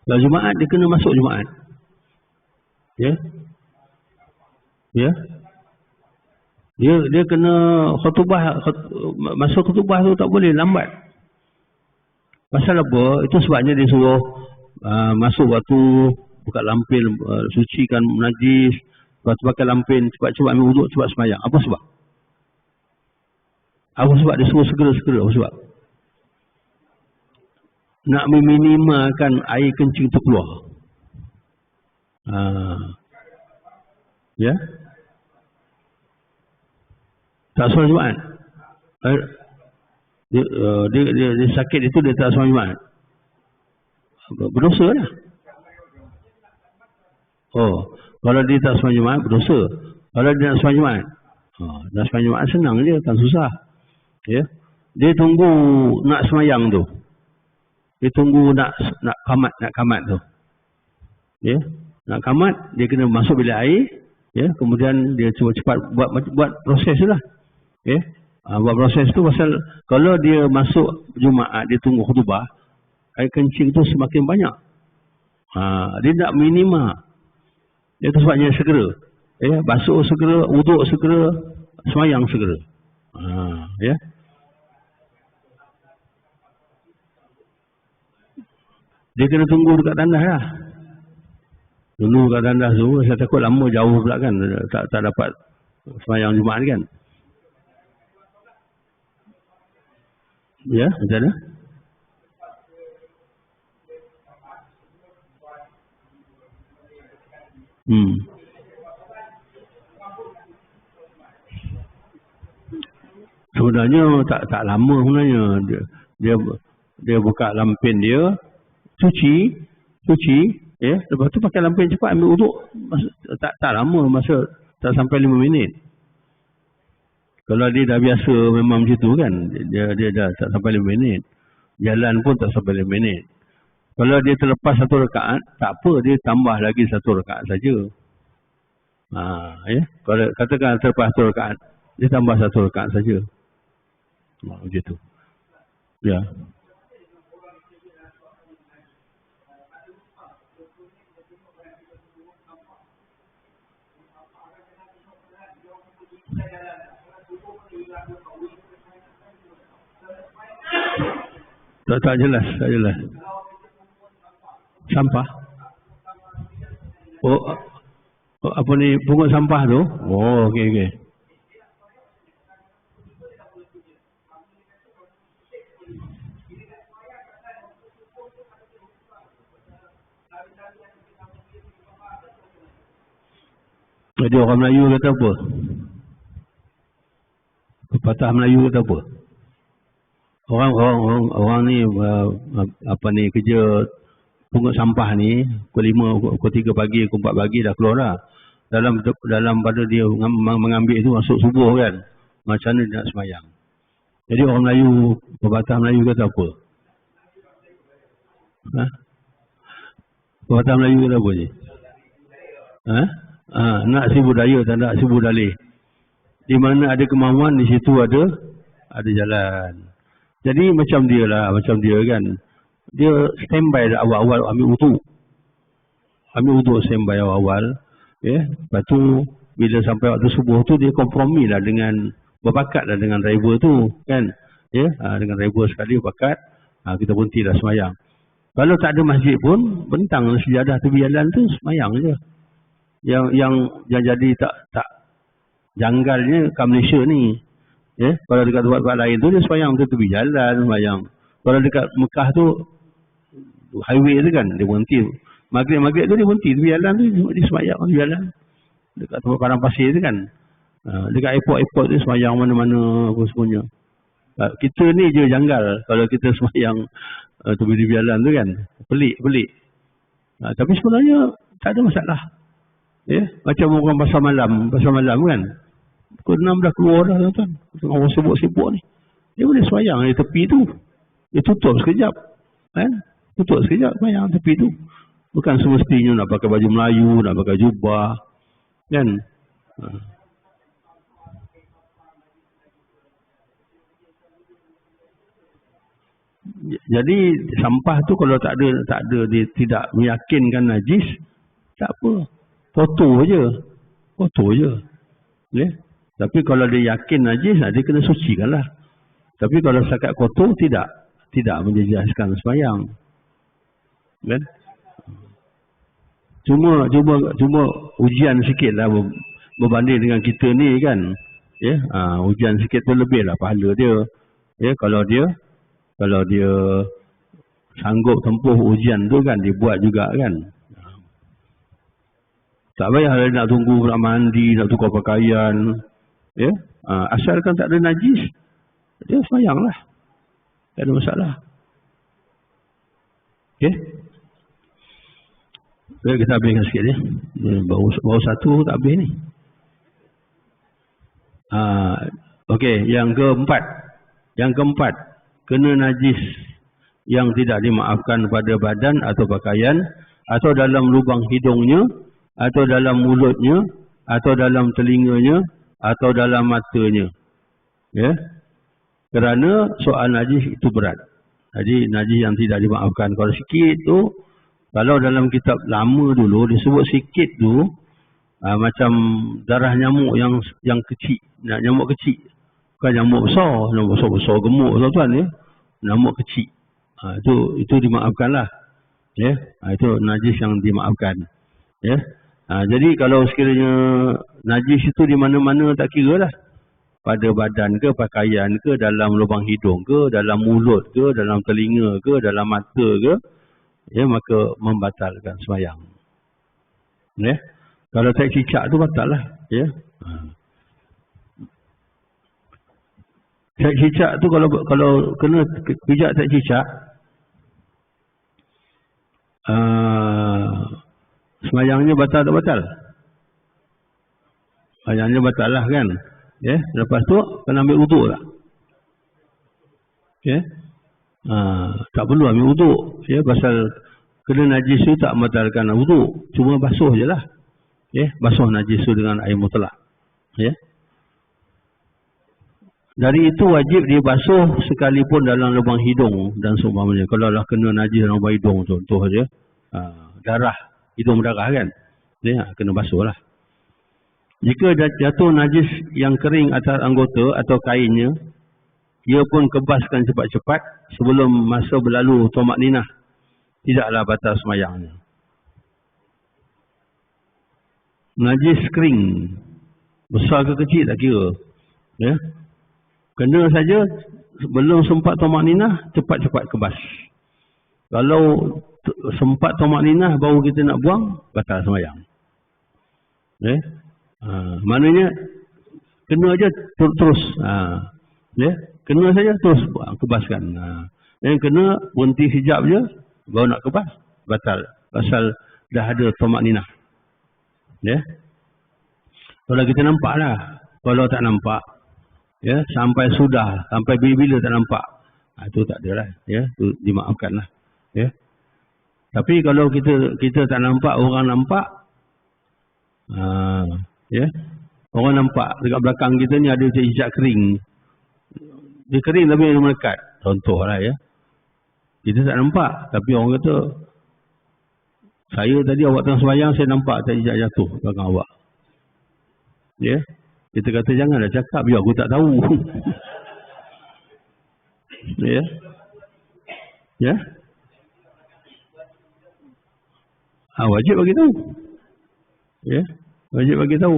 Kalau Jumaat, dia kena masuk Jumaat. Ya. Ya. Dia kena khutbah, masuk khutbah tu tak boleh lambat. Pasal apa? Itu sebabnya dia suruh masuk waktu, buka lampin, sucikan najis, lepas pakai lampin, cepat-cepat ambil wuduk, cepat semayang. Apa sebab? Apa sebab dia suruh segera-segera? Apa sebab? Nak meminimalkan air kencing itu keluar. Ya. Tak solat Jumaat. Dia sakit itu dia tak solat Jumaat. Berdosa lah. Oh, kalau dia tak solat Jumaat berdosa. Kalau dia nak solat Jumaat, nak solat Jumaat senang je, tak susah. Ya. Dia tunggu nak semayang tu. Dia tunggu nak kamat tu. Ya. Nak kamat, dia kena masuk bilik air, ya, kemudian dia cuba cepat buat proses tu lah. Ya. Buat proses tu pasal kalau dia masuk Jumaat, dia tunggu khutbah, air kencing tu semakin banyak. Dia tak minima. Itu sebabnya segera. Ya, basuh segera, wuduk segera, semayang segera. Ya. Dia kena tunggu dekat tandas lah. Dulu dekat tandas tu, saya takut lama jauh pula kan. Tak dapat semayang Jumaat kan. Ya, macam mana? Sebenarnya tak lama sebenarnya. Dia buka lampen dia, cuci, ya, lepas tu pakai lampen cepat ambil uduk. Tak lama, masa tak sampai 5 minit. Kalau dia dah biasa memang macam tu kan, dia dah tak sampai 5 minit. Jalan pun tak sampai 5 minit. Kalau dia terlepas 1 rakaat, tak apa, dia tambah lagi 1 rakaat saja. Ya, kalau katakan terlepas 1 rakaat, dia tambah 1 rakaat saja. Macam tu. Ya. Tak jelas. Sampah. Apa ni, pungut sampah tu? Oh, okey. Jadi orang Melayu kata apa? Pepatah Melayu kata apa? Orang ni apa ni, kerja pungut sampah ni pukul 5, pukul 3 pagi, pukul 4 pagi dah keluar dah. Dalam pada dia mengambil tu masuk subuh kan. Macam mana dia nak semayang? Jadi orang Melayu, pepatah Melayu kata apa? Pepatah Melayu kata apa ni? Nak si budaya, tak nak si budalih. Di mana ada kemauan, di situ ada jalan. Jadi macam dia kan. Dia standby awal-awal ambil wuduk standby awal-awal. Ya, lepas tu bila sampai waktu subuh tu dia kompromi lah dengan, berbakat lah dengan driver tu kan. Ya, dengan driver sekali berbakat, kita berhenti dah semayang. Kalau tak ada masjid pun, bentang sejadah tepi jalan tu semayang je. Yang jadi tak janggalnya kat Malaysia ni. Ya, kalau dekat tempat lain tu dia semayang tu tepi jalan semayang. Kalau dekat Mekah tu highway tu kan, dia berhenti. Maghrib tu dia berhenti tepi jalan tu, dia semayang tepi jalan. Dekat tempat padang pasir tu kan. Dekat airport tu semayang mana-mana apa semuanya. Kita ni je janggal kalau kita semayang tepi jalan tu kan. Pelik. Tapi sebenarnya tak ada masalah. Ya, macam orang pasar malam kan. Pukul 6 dah keluar dah tuan-tuan. Orang sibuk-sibuk ni. Dia boleh semayang di tepi tu. Dia tutup sekejap. Tutup sekejap semayang tepi tu. Bukan semestinya nak pakai baju Melayu, nak pakai jubah. Kan? Jadi sampah tu kalau tak ada dia tidak meyakinkan najis, tak apa. Foto je. Ya? Tapi kalau dia yakin najis, dia kena sucikan lah. Tapi kalau setakat kotor, tidak menjejaskan sembahyang. Kan? Cuma ujian sikit lah berbanding dengan kita ni kan. Ya, ujian sikit tu lebih lah pahala dia. Ya, kalau dia sanggup tempuh ujian tu kan, dia buat juga kan. Tak payah nak tunggu nak mandi, nak tukar pakaian. Ya, Asalkan tak ada najis, dia semayang lah. Tak ada masalah. Okey. Kita habiskan sikit ni. Baru satu tak habis ni. Okey, yang keempat. Kena najis yang tidak dimaafkan pada badan atau pakaian, atau dalam lubang hidungnya, atau dalam mulutnya, atau dalam telinganya, atau dalam matanya. Ya. Kerana soal najis itu berat. Jadi najis yang tidak dimaafkan. Kalau sikit tu, kalau dalam kitab lama dulu disebut sikit tu macam darah nyamuk yang kecil, nyamuk kecil. Bukan nyamuk besar, nyamuk besar gemuk tuan-tuan ya. Nyamuk kecil. Itu dimaafkanlah. Ya. Itu najis yang dimaafkan. Ya. Jadi kalau sekiranya najis itu di mana-mana tak kira lah. Pada badan ke, pakaian ke, dalam lubang hidung ke, dalam mulut ke, dalam telinga ke, dalam mata ke, ya, maka membatalkan sembahyang. Ya. Kalau tak cicak tu batal lah. Ya. Tak cicak tu kalau kena pijak tak cicak, sembahyangnya batal tak batal? Sembahyangnya batal lah kan. Ya, lepas tu kena ambil wuduk tak? Ya. Tak perlu ambil wuduk. Ya, pasal kena najis tu tak membatalkan wuduk. Cuma basuh je lah. Ya, basuh najis tu dengan air mutlak. Ya. Dari itu wajib dia basuh sekalipun dalam lubang hidung dan seumpamanya. Kalau lah kena najis dalam lubang hidung contoh je. Darah, hidung berdarah kan. Ya, kena basuh lah. Jika jatuh najis yang kering atas anggota atau kainnya, ia pun kebaskan cepat-cepat sebelum masa berlalu tomak ninah. Tidaklah batal sembahyangnya. Najis kering, besar ke kecil tak kira. Ya. Kena saja belum sempat tomak ninah, cepat-cepat kebas. Kalau sempat tomak ninah baru kita nak buang, batal sembahyang. Ya. Maknanya kena aja terus. Ya. Kena saja terus kebaskan. Yang kena berhenti sekejap je baru nak kebas, batal. Pasal dah ada tomak ninah. Ya. Kalau kita nampak lah. Kalau tak nampak, ya, sampai bila tak nampak, itu tak ada lah. Ya, itu dimaafkan lah. Ya. Tapi kalau kita tak nampak, orang nampak, ya, orang nampak dekat belakang kita ni ada cicak kering. Dia kering tapi dia melekat. Contoh lah ya. Kita tak nampak, tapi orang kata, saya tadi awak tengah sembahyang, saya nampak cicak jatuh belakang awak. Ya. Kita kata janganlah cakap, biar aku tak tahu. Ya. Ya. Wajib bagi tahu. Ya. Wajib bagi tahu.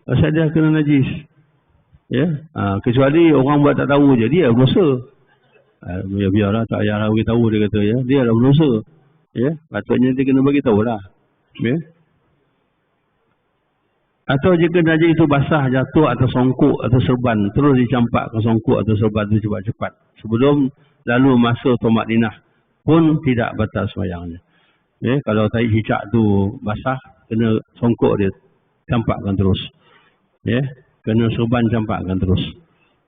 Pasal dia kena najis. Ya. Kecuali orang buat tak tahu je, dia berdosa. Biarlah, tak payahlah bagi tahu, dia kata ya. Dia dah berdosa. Ya. Patutnya dia kena bagi tahulah. Ya. Atau jika najis itu basah, jatuh atas songkok atau serban, terus dicampak ke songkok atau serban itu cepat-cepat sebelum lalu masa tomak ninah, pun tidak batal sembahyangnya. Ya, kalau tai cicak tu basah, kena songkok dia, campakkan terus. Ya, kena serban, campakkan terus.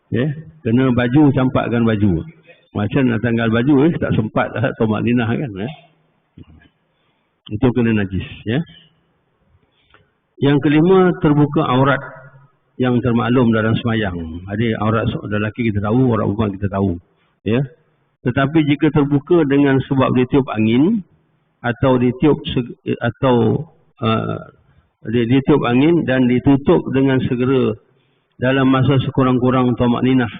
Ya, kena baju, campakkan baju. Macam nak tanggal baju, tak sempat tomak ninah kan. Ya. Itu kena najis. Ya. Yang kelima, terbuka aurat yang termaklum dalam sembahyang. Ada aurat lelaki kita tahu, aurat perempuan kita tahu. Ya. Tetapi jika terbuka dengan sebab ditiup angin atau ditiup angin dan ditutup dengan segera dalam masa sekurang-kurang tomak ninah,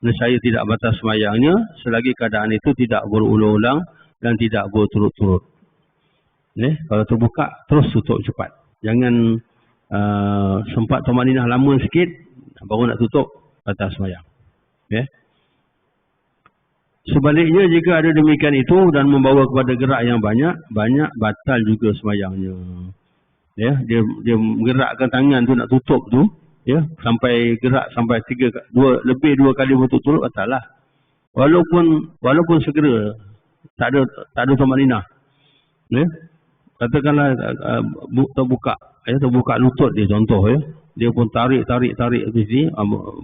nescaya tidak batal sembahyangnya selagi keadaan itu tidak berulang-ulang dan tidak berturut-turut. Ya. Kalau terbuka, terus tutup cepat. Jangan sempat tomak ninah lama sikit baru nak tutup, batal sembahyang. Ya. Sebaliknya jika ada demikian itu dan membawa kepada gerak yang banyak batal juga sembahyangnya. Ya, dia menggerakkan tangan tu nak tutup tu, Ya, sampai gerak sampai lebih dua kali berturut-turut batal lah. Walaupun segera tak ada tumaninah. Ya. Katakanlah terbuka lutut dia contoh ya. Dia pun tarik di sini,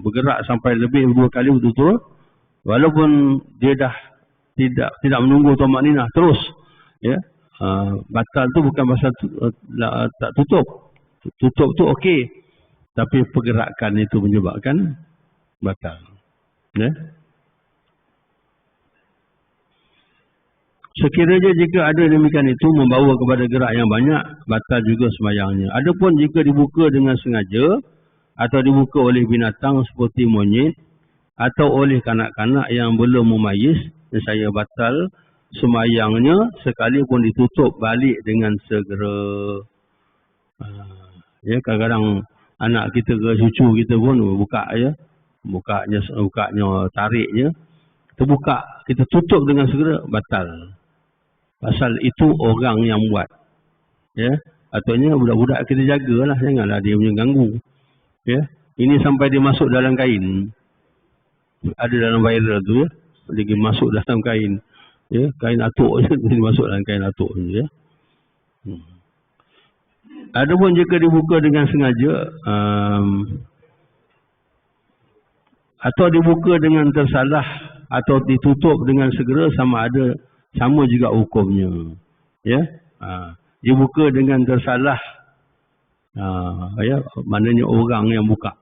bergerak sampai lebih dua kali berturut-turut. Walaupun dia dah tidak menunggu tumaninah terus ya. Batal tu bukan pasal tak tutup. Tutup tu okey. Tapi pergerakan itu menyebabkan batal. Ya. Sekiranya jika ada demikian itu membawa kepada gerak yang banyak, batal juga sembahyangnya. Adapun jika dibuka dengan sengaja atau dibuka oleh binatang seperti monyet atau oleh kanak-kanak yang belum memayis, nescaya batal sembahyangnya sekalipun ditutup balik dengan segera. Ya, kadang-kadang anak kita ke cucu kita pun bukanya tariknya terbuka, kita tutup dengan segera, batal. Pasal itu orang yang buat. Ya, ataunya budak-budak kita jagalah, janganlah dia punya ganggu. Ya, ini sampai dia masuk dalam kain. Ada dalam viral tu ya, dia masuk dalam kain. Ya, kain atuk je, dia masuk dalam kain atuk je ya. Adapun jika dibuka dengan sengaja atau dibuka dengan tersalah atau ditutup dengan segera, sama juga hukumnya. Ya, dibuka dengan tersalah, ya, maknanya orang yang buka,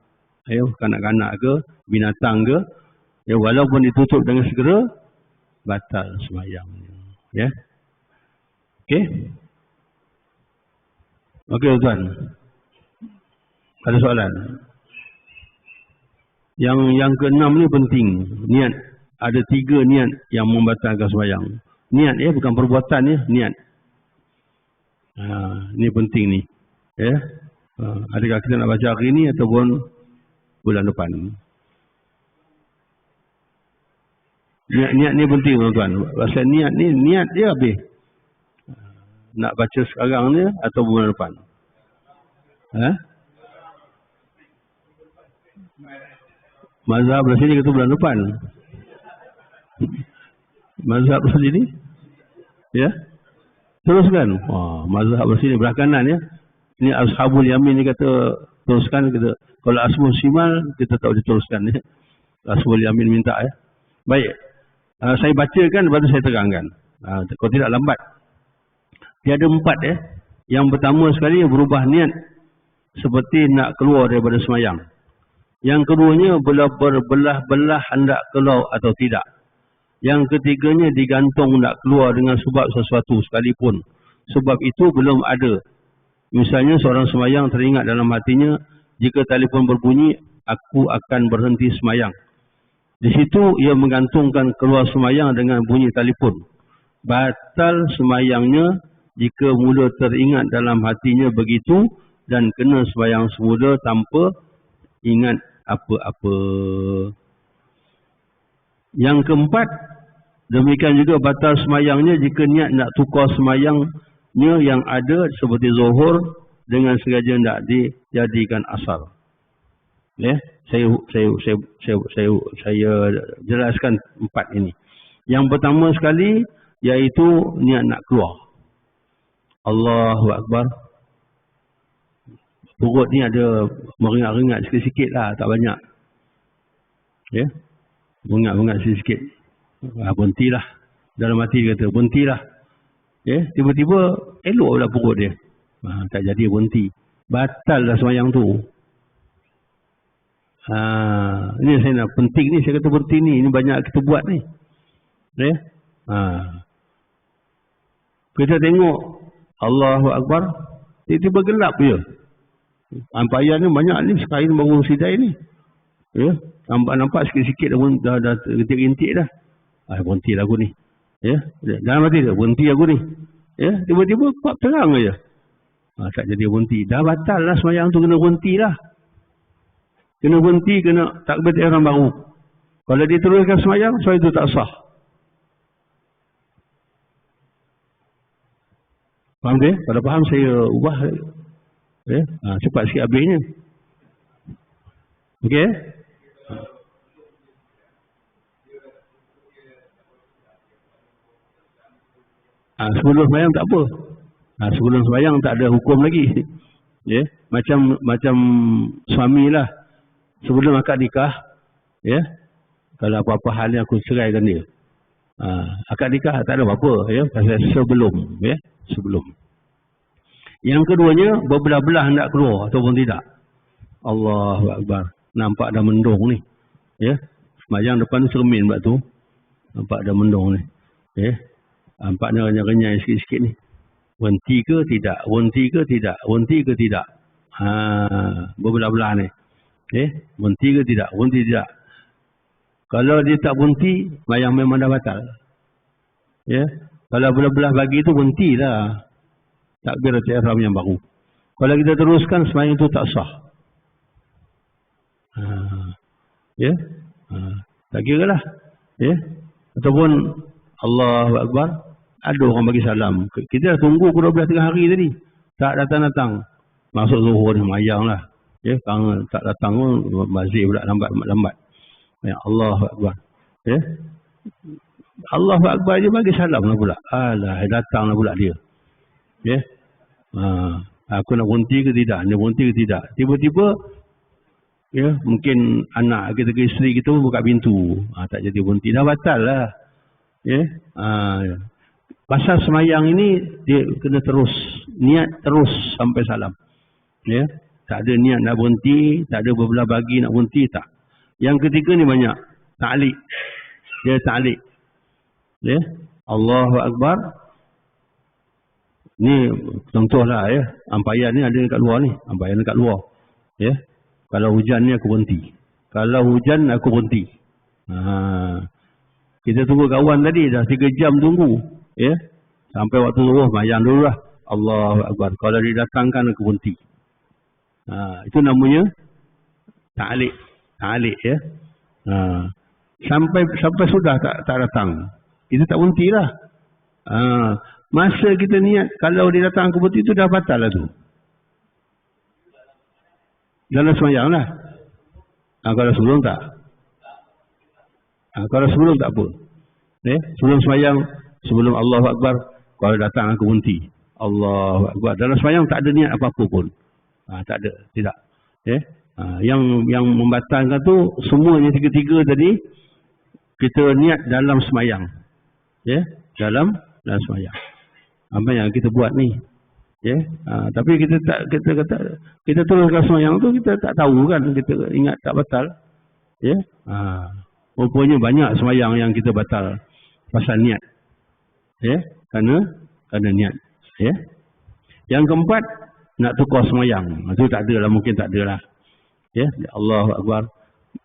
ya, kanak-kanak ke binatang ke, ya, walaupun ditutup dengan segera, batal sembahyangnya. Ya, okey. Okey tuan, ada soalan? Yang keenam ni penting, niat. Ada 3 niat yang membatalkan sembahyang. Niat ya, bukan perbuatan ya, niat. Ni penting ni. Ya. Adakah kita nak baca hari ni ataupun bulan depan? Niat ni penting tuan-tuan. Pasal niat dia habis. Nak baca sekarang ni atau bulan depan? Mazhab belah sini kata bulan depan. Mazhab belah sini? Ya. Teruskan. Mazhab belah sini belah kanan ya. Ini Ashabul Yamin ni kata teruskan, kita kalau Ashabul Shimal kita tak boleh teruskan ya. Ashabul Yamin minta ya. Baik. Saya bacakan lepas tu saya terangkan. Kalau tidak lambat. Dia ada 4 ya. Yang pertama sekali berubah niat seperti nak keluar daripada sembahyang. Yang keduanya berbelah-belah hendak keluar atau tidak. Yang ketiganya digantung hendak keluar dengan sebab sesuatu sekalipun. Sebab itu belum ada. Misalnya seorang sembahyang teringat dalam hatinya, jika telefon berbunyi, aku akan berhenti sembahyang. Di situ ia menggantungkan keluar sembahyang dengan bunyi telefon. Batal sembahyangnya jika mula teringat dalam hatinya begitu dan kena sembahyang semula tanpa ingat apa-apa. Yang keempat, demikian juga batal sembahyangnya jika niat nak tukar sembahyangnya yang ada seperti zuhur dengan sengaja nak dijadikan asar. Ya, saya jelaskan 4 ini. Yang pertama sekali iaitu niat nak keluar. Allahu Akbar. Perut ni ada meringat-ringat sikit-sikit lah, tak banyak. Ya, meringat-ringat sikit-sikit. Berhentilah. Dalam hati kata, berhentilah. Ya, tiba-tiba elok pula perut dia. Tak jadi berhenti. Batal lah sembahyang tu. Ini saya nak penting ni, saya kata berhenti ni. Ini banyak kita buat ni. Ya. Kita tengok Allahu Akbar, tiba-tiba gelap je. Ampayan ni banyak ni, sekarang baru sidai ni. Ya, nampak sikit-sikit dah rintik-rintik dah. Berhenti lagu ni. Ya, dalam hati dia, berhenti lagu ni. Ya, tiba-tiba kuat terang aja. Tak jadi berhenti. Dah batal lah sembahyang tu, kena berhenti lah. Kena berhenti, kena takbir ihram baru. Kalau dia teruskan sembahyang, sembahyang itu tak sah. Faham dia? Kalau faham saya ubah. Ya? Cepat sikit habisnya. Okey? Sebelum sembahyang tak apa. Sebelum sembahyang tak ada hukum lagi. Ya, macam suami lah. Sebelum akad nikah, ya, kalau apa-apa hal yang aku ceraikan dia. Akad nikah tak ada apa-apa, ya, pasal sebelum, ya, sebelum. Yang keduanya, berbelah-belah hendak keluar ataupun tidak. Allahu Akbar. Nampak dah mendung ni. Ya. Sembahyang depan tu cermin buat tu. Nampak dah mendung ni. Ya. Nampaknya renyai-renyai sikit-sikit ni. Berhenti ke tidak? Berhenti ke tidak? Berhenti ke tidak? Berbelah-belah ni. Berhenti ke tidak? Berhenti tidak? Kalau dia tak berhenti, sembahyang memang dah batal. Ya. Kalau belah-belah bagi tu berhenti dah. Takbiratul ihram yang baru. Kalau kita teruskan, sembahyang tu tak sah. Ya. Tak kira lah. Ya. Ataupun Allahu Akbar, ada orang bagi salam. Kita dah tunggu pukul 12 tengah hari tadi. Tak datang-datang. Masuk zuhur ni mayang lah. Ya. Kalau tak datang pun mazir pula lambat. Ya. Allahu Akbar. Ya. Allahu Akbar je bagi salam lah pula. Alah, datang lah pula dia. Ya. Aku nak berhenti ke tidak? Dia berhenti ke tidak? Tiba-tiba, ya, mungkin anak kita ke isteri kita pun buka pintu. Tak jadi berhenti. Dah batal lah. Ya. Pasal semayang ini, dia kena terus. Niat terus sampai salam. Ya. Tak ada niat nak berhenti. Tak ada berbelah bagi nak berhenti. Tak. Yang ketiga ni banyak. Ta'liq. Dia ta'liq. Ya. Allahu Akbar. Ni contohlah, ya. Ampayan ni ada dekat luar ni. Ampayan dekat luar. Ya. Kalau hujan ni aku berhenti. Kalau hujan aku berhenti. Kita tunggu kawan tadi dah 3 jam tunggu. Ya. Sampai waktu zuhur sembahyang dulu lah. Allahu Akbar. Kalau didatangkan aku berhenti. Itu namanya ta'liq. Ta'liq, ya. Sampai sudah tak datang. Kita tak berhenti lah. Masa kita niat kalau dia datang aku berhenti tu dah batal lah tu. Dalam sembahyang lah. Kalau sebelum tak. Kalau sebelum tak apa. Sebelum sembahyang, sebelum Allahu Akbar, kalau datang aku berhenti. Allahu Akbar. Dalam sembahyang tak ada niat apa-apa pun. Tak ada. Tidak. Yang membatalkan tu, semuanya tiga-tiga tadi, kita niat dalam sembahyang. Dalam sembahyang. Apa yang kita buat ni. Tapi kita teruskan sembahyang tu, kita tak tahu kan, kita ingat tak batal. Rupanya banyak sembahyang yang kita batal pasal niat. Kerana niat. Yang keempat, nak tukar sembahyang. Itu tak ada lah, mungkin tak ada lah. Allahu Akbar.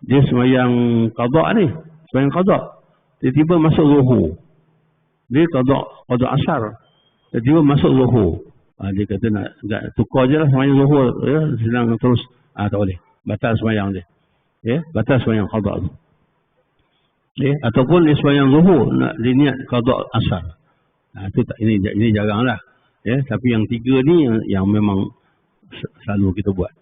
Dia sembahyang qada ni, sembahyang qada. Tiba-tiba masuk zuhur. Dia qada asar. Tiba-tiba masuk zuhur. Dia kata nak tukar je lah sembahyang zuhur, ya, senang terus. Tak boleh. Batal sembahyang dia. Batal sembahyang qada tu. Ataupun dia sembahyang zuhur nak diniat qada asar. Itu tak, ini jaranglah. Tapi yang tiga ni yang memang selalu kita buat.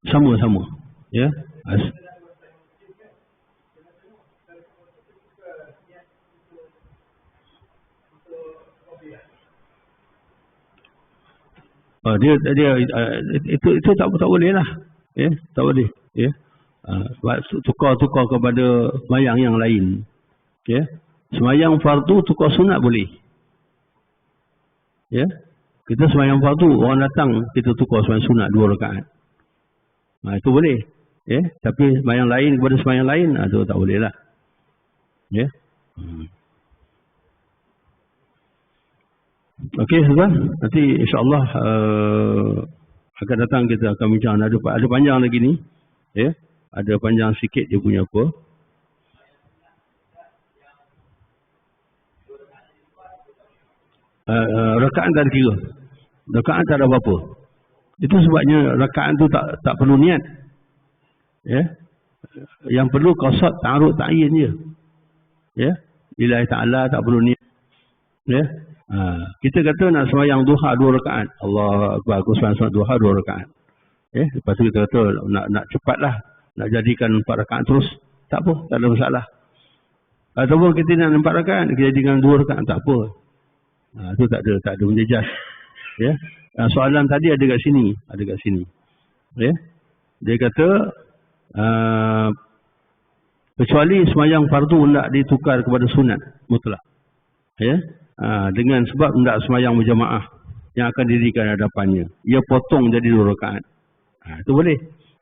Sama-sama. Itu tak boleh lah. Tak boleh. Tukar kepada sembahyang yang lain. Sembahyang fardu tukar sunat boleh. Kita sembahyang fardu, orang datang kita tukar sembahyang sunat 2 rakaat. Itu boleh. Tapi sembahyang lain kepada sembahyang lain, itu tak boleh lah. Okey, tuan. Nanti insya-Allah akan datang kita akan bincang. Ada panjang lagi ni. Ada panjang sikit dia punya apa. Rakaat tak ada kira. Rakaat tak ada apa-apa. Itu sebabnya rakaat tu tak perlu niat. Yang perlu qasad ta'arud ta'yin je. Lillahi ta'ala tak perlu niat. Kita kata nak sembahyang duha 2 rakaat. Allah Akbar, aku sembahyang duha 2 rakaat. Lepas tu kita kata nak cepatlah, nak jadikan 4 rakaat terus. Tak apa, tak ada masalah. Ataupun kita nak 4 rakaat, kita jadikan 2 rakaat, tak apa. Itu tak ada menjejas. Ya. Soalan tadi ada kat sini. Ya. Dia kata kecuali sembahyang fardu hendak ditukar kepada sunat mutlak. Ya. Dengan sebab hendak sembahyang berjamaah yang akan didirikan hadapannya. Ia potong jadi 2 rakaat. Itu boleh.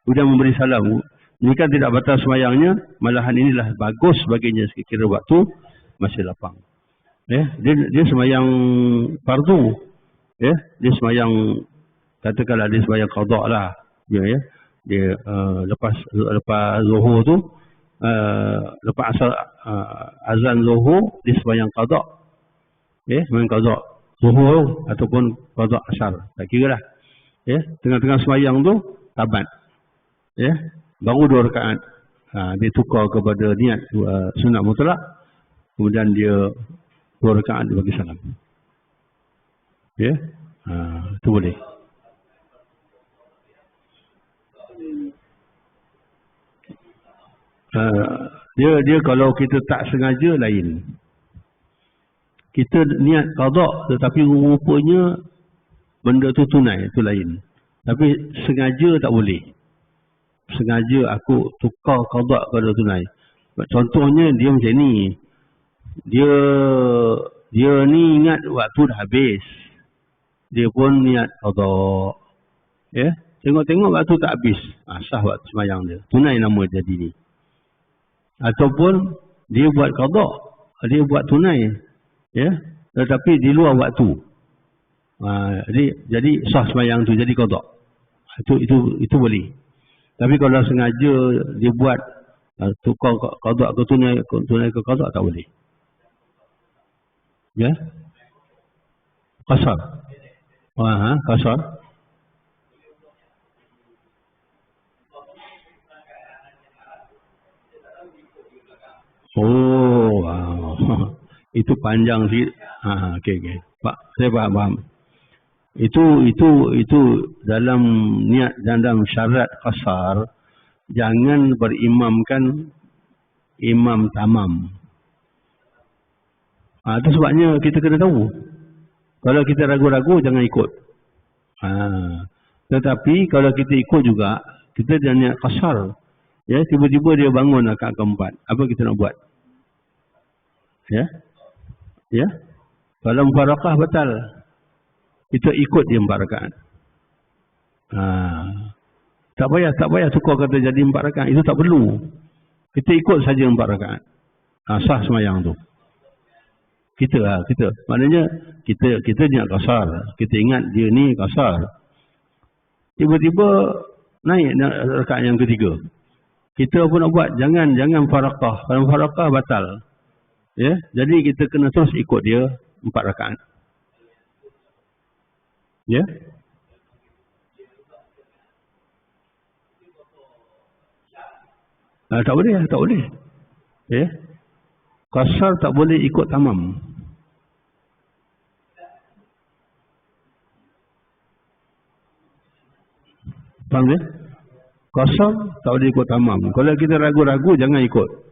Kemudian memberi salam. Jika tidak batal sembahyangnya, malahan inilah bagus baginya sekira waktu masih lapang. Ya, dia sembahyang fardu. Ya, dia sembahyang, katakanlah dia sembahyang qada lah. Ya. Dia lepas zuhur tu, lepas azan zuhur, dia sembahyang qada. Ya, sembahyang qada zuhur ataupun qada asar. Tak kira lah. Ya, tengah-tengah sembahyang tu tabat. Ya, baru 2 rakaat. Dia tukar kepada niat sunat mutlak. Kemudian dia 2 rakaat dia bagi salam. Ya, itu boleh. Dia kalau kita tak sengaja lain. Kita niat qada tetapi rupanya benda tu tunai, itu lain. Tapi sengaja tak boleh. Sengaja aku tukar qada kepada tunai. Contohnya dia macam ni. Dia ni ingat waktu dah habis. Dia pun niat qada. Ya, tengok-tengok waktu tak habis. Sah waktu sembahyang dia. Tunai nama jadi ni. Ataupun dia buat qada, dia buat tunai. Ya, tetapi di luar waktu. Jadi sah sembahyang tu jadi qada. Itu boleh. Tapi kalau sengaja dia buat tukar qada ke tunai ke qada, tak boleh. Ya. Qasar. Qasar. Itu panjang sikit. Okey. Pak, saya faham. Itu dalam niat dan dalam syarat qasar, jangan berimamkan imam tamam. Itu sebabnya kita kena tahu. Kalau kita ragu-ragu, jangan ikut. Tetapi kalau kita ikut juga, kita dah niat qasar. Ya, tiba-tiba dia bangun rakaat keempat. Apa kita nak buat? Ya. Kalau mufaraqah batal. Kita ikut dia 4 rakaat. Tak payah tukar kata jadi 4 rakaat. Itu tak perlu. Kita ikut saja 4 rakaat. Sah sembahyang tu. Kita. Maknanya kita niat qasar. Kita ingat dia ni qasar. Tiba-tiba naik rakaat yang ketiga. Kita pun nak buat. Jangan mufaraqah. Kalau mufaraqah batal. Ya, jadi kita kena terus ikut dia 4 rakaat. Ya. Tak boleh. Ya. Qasar tak boleh ikut tamam. Faham ya? Qasar tak boleh ikut tamam. Kalau kita ragu-ragu, jangan ikut.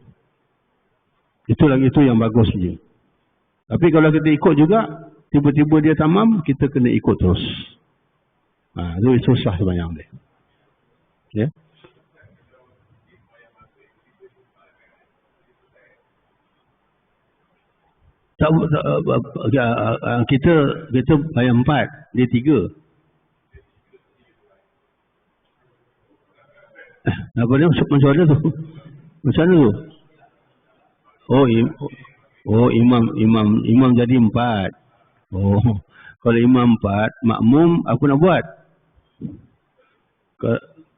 Itu yang bagus je. Tapi kalau kita ikut juga, tiba-tiba dia tamam, kita kena ikut terus. Itu susah sembahyang dia. Ya. Kita bayar 4, dia 3. Apa dia macam mana tu? Macam mana tu? Imam jadi 4. Kalau imam 4, makmum apa nak buat?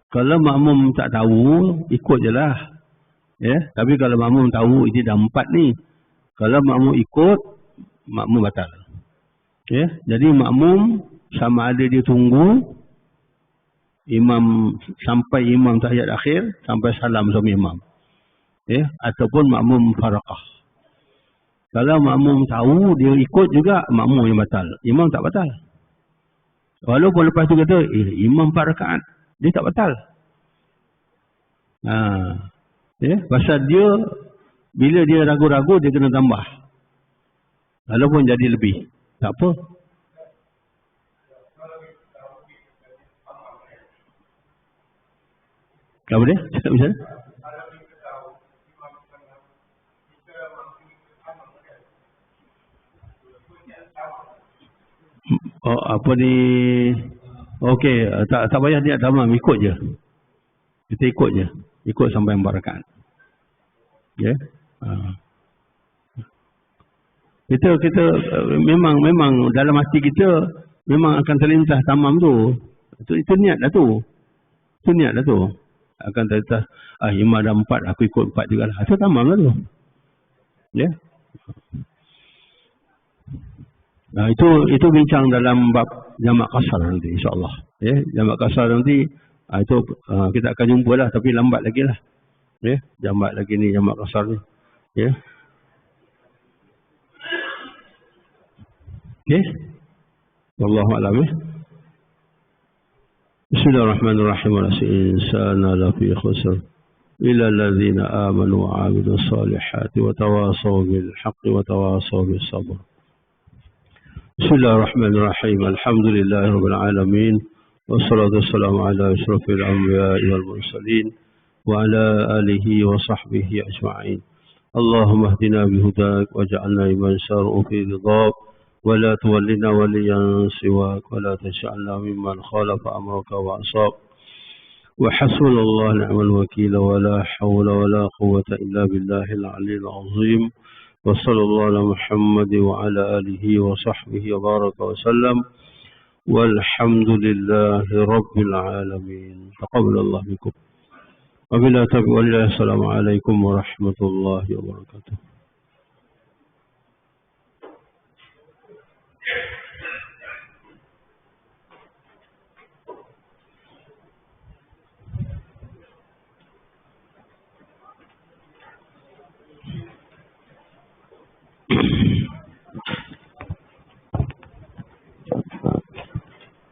Kalau makmum tak tahu, ikut je lah. Ya, tapi kalau makmum tahu ini dah 4 ni, kalau makmum ikut, makmum batal. Ya, jadi makmum sama ada dia tunggu imam sampai imam tahiyat akhir, sampai salam sama imam. Ya, ataupun makmum mufaraqah. Kalau makmum tahu dia ikut juga, makmum yang batal. Imam tak batal. Walaupun lepas tu kata, imam 4 rakaat, dia tak batal. Pasal dia, bila dia ragu-ragu, dia kena tambah. Walaupun jadi lebih. Tak apa. Apa dia? Cakap macam mana? Oh, apa ni? Okey, tak payah niat tamam, ikut je. Kita ikut je. Ikut sampai 4 rakaat. Ya. Yeah? Kita memang dalam hati kita memang akan terlintas tamam tu. Itu niat dah tu. Itu niat dah tu. Akan terlintas, imam dah 4, aku ikut 4 juga lah. Itu tamam lah tu. Ya. Yeah? Nah, itu bincang dalam bab jamak kasar nanti, insya-Allah. Ya, jamak kasar nanti itu kita akan jumpa lah, tapi lambat lagi lah. Ya, jamak lagi ni, jamak kasar ni. Ya. Okey. Wallahu a'lam. Bismillahirrahmanirrahim. Al-insana lafi khusr illa alladhina amanu wa 'amilus solihati wa tawasaw bil haqqi wa tawasaw bis sabr. Bismillahirrahmanirrahim. Alhamdulillahirabbil alamin. Wassalatu wassalamu ala asyrafil anbiya'i wal mursalin wa ala alihi wa sahbihi ajma'in. Allahumma hdina bihudak waj'alna liman syara'u fi ridhak wa la tuwallina waliyan siwak wa la taj'alna mimman khalafa amraka wa asab. Wa hasbunallahu ni'mal wakeel wa la hawla wa la quwwata illa billahil 'aliyyil 'azim. وصلى الله على محمد وعلى آله وصحبه وبارك وسلم والحمد لله رب العالمين. تقبل الله منكم وبلا تبع. السلام عليكم ورحمة الله وبركاته.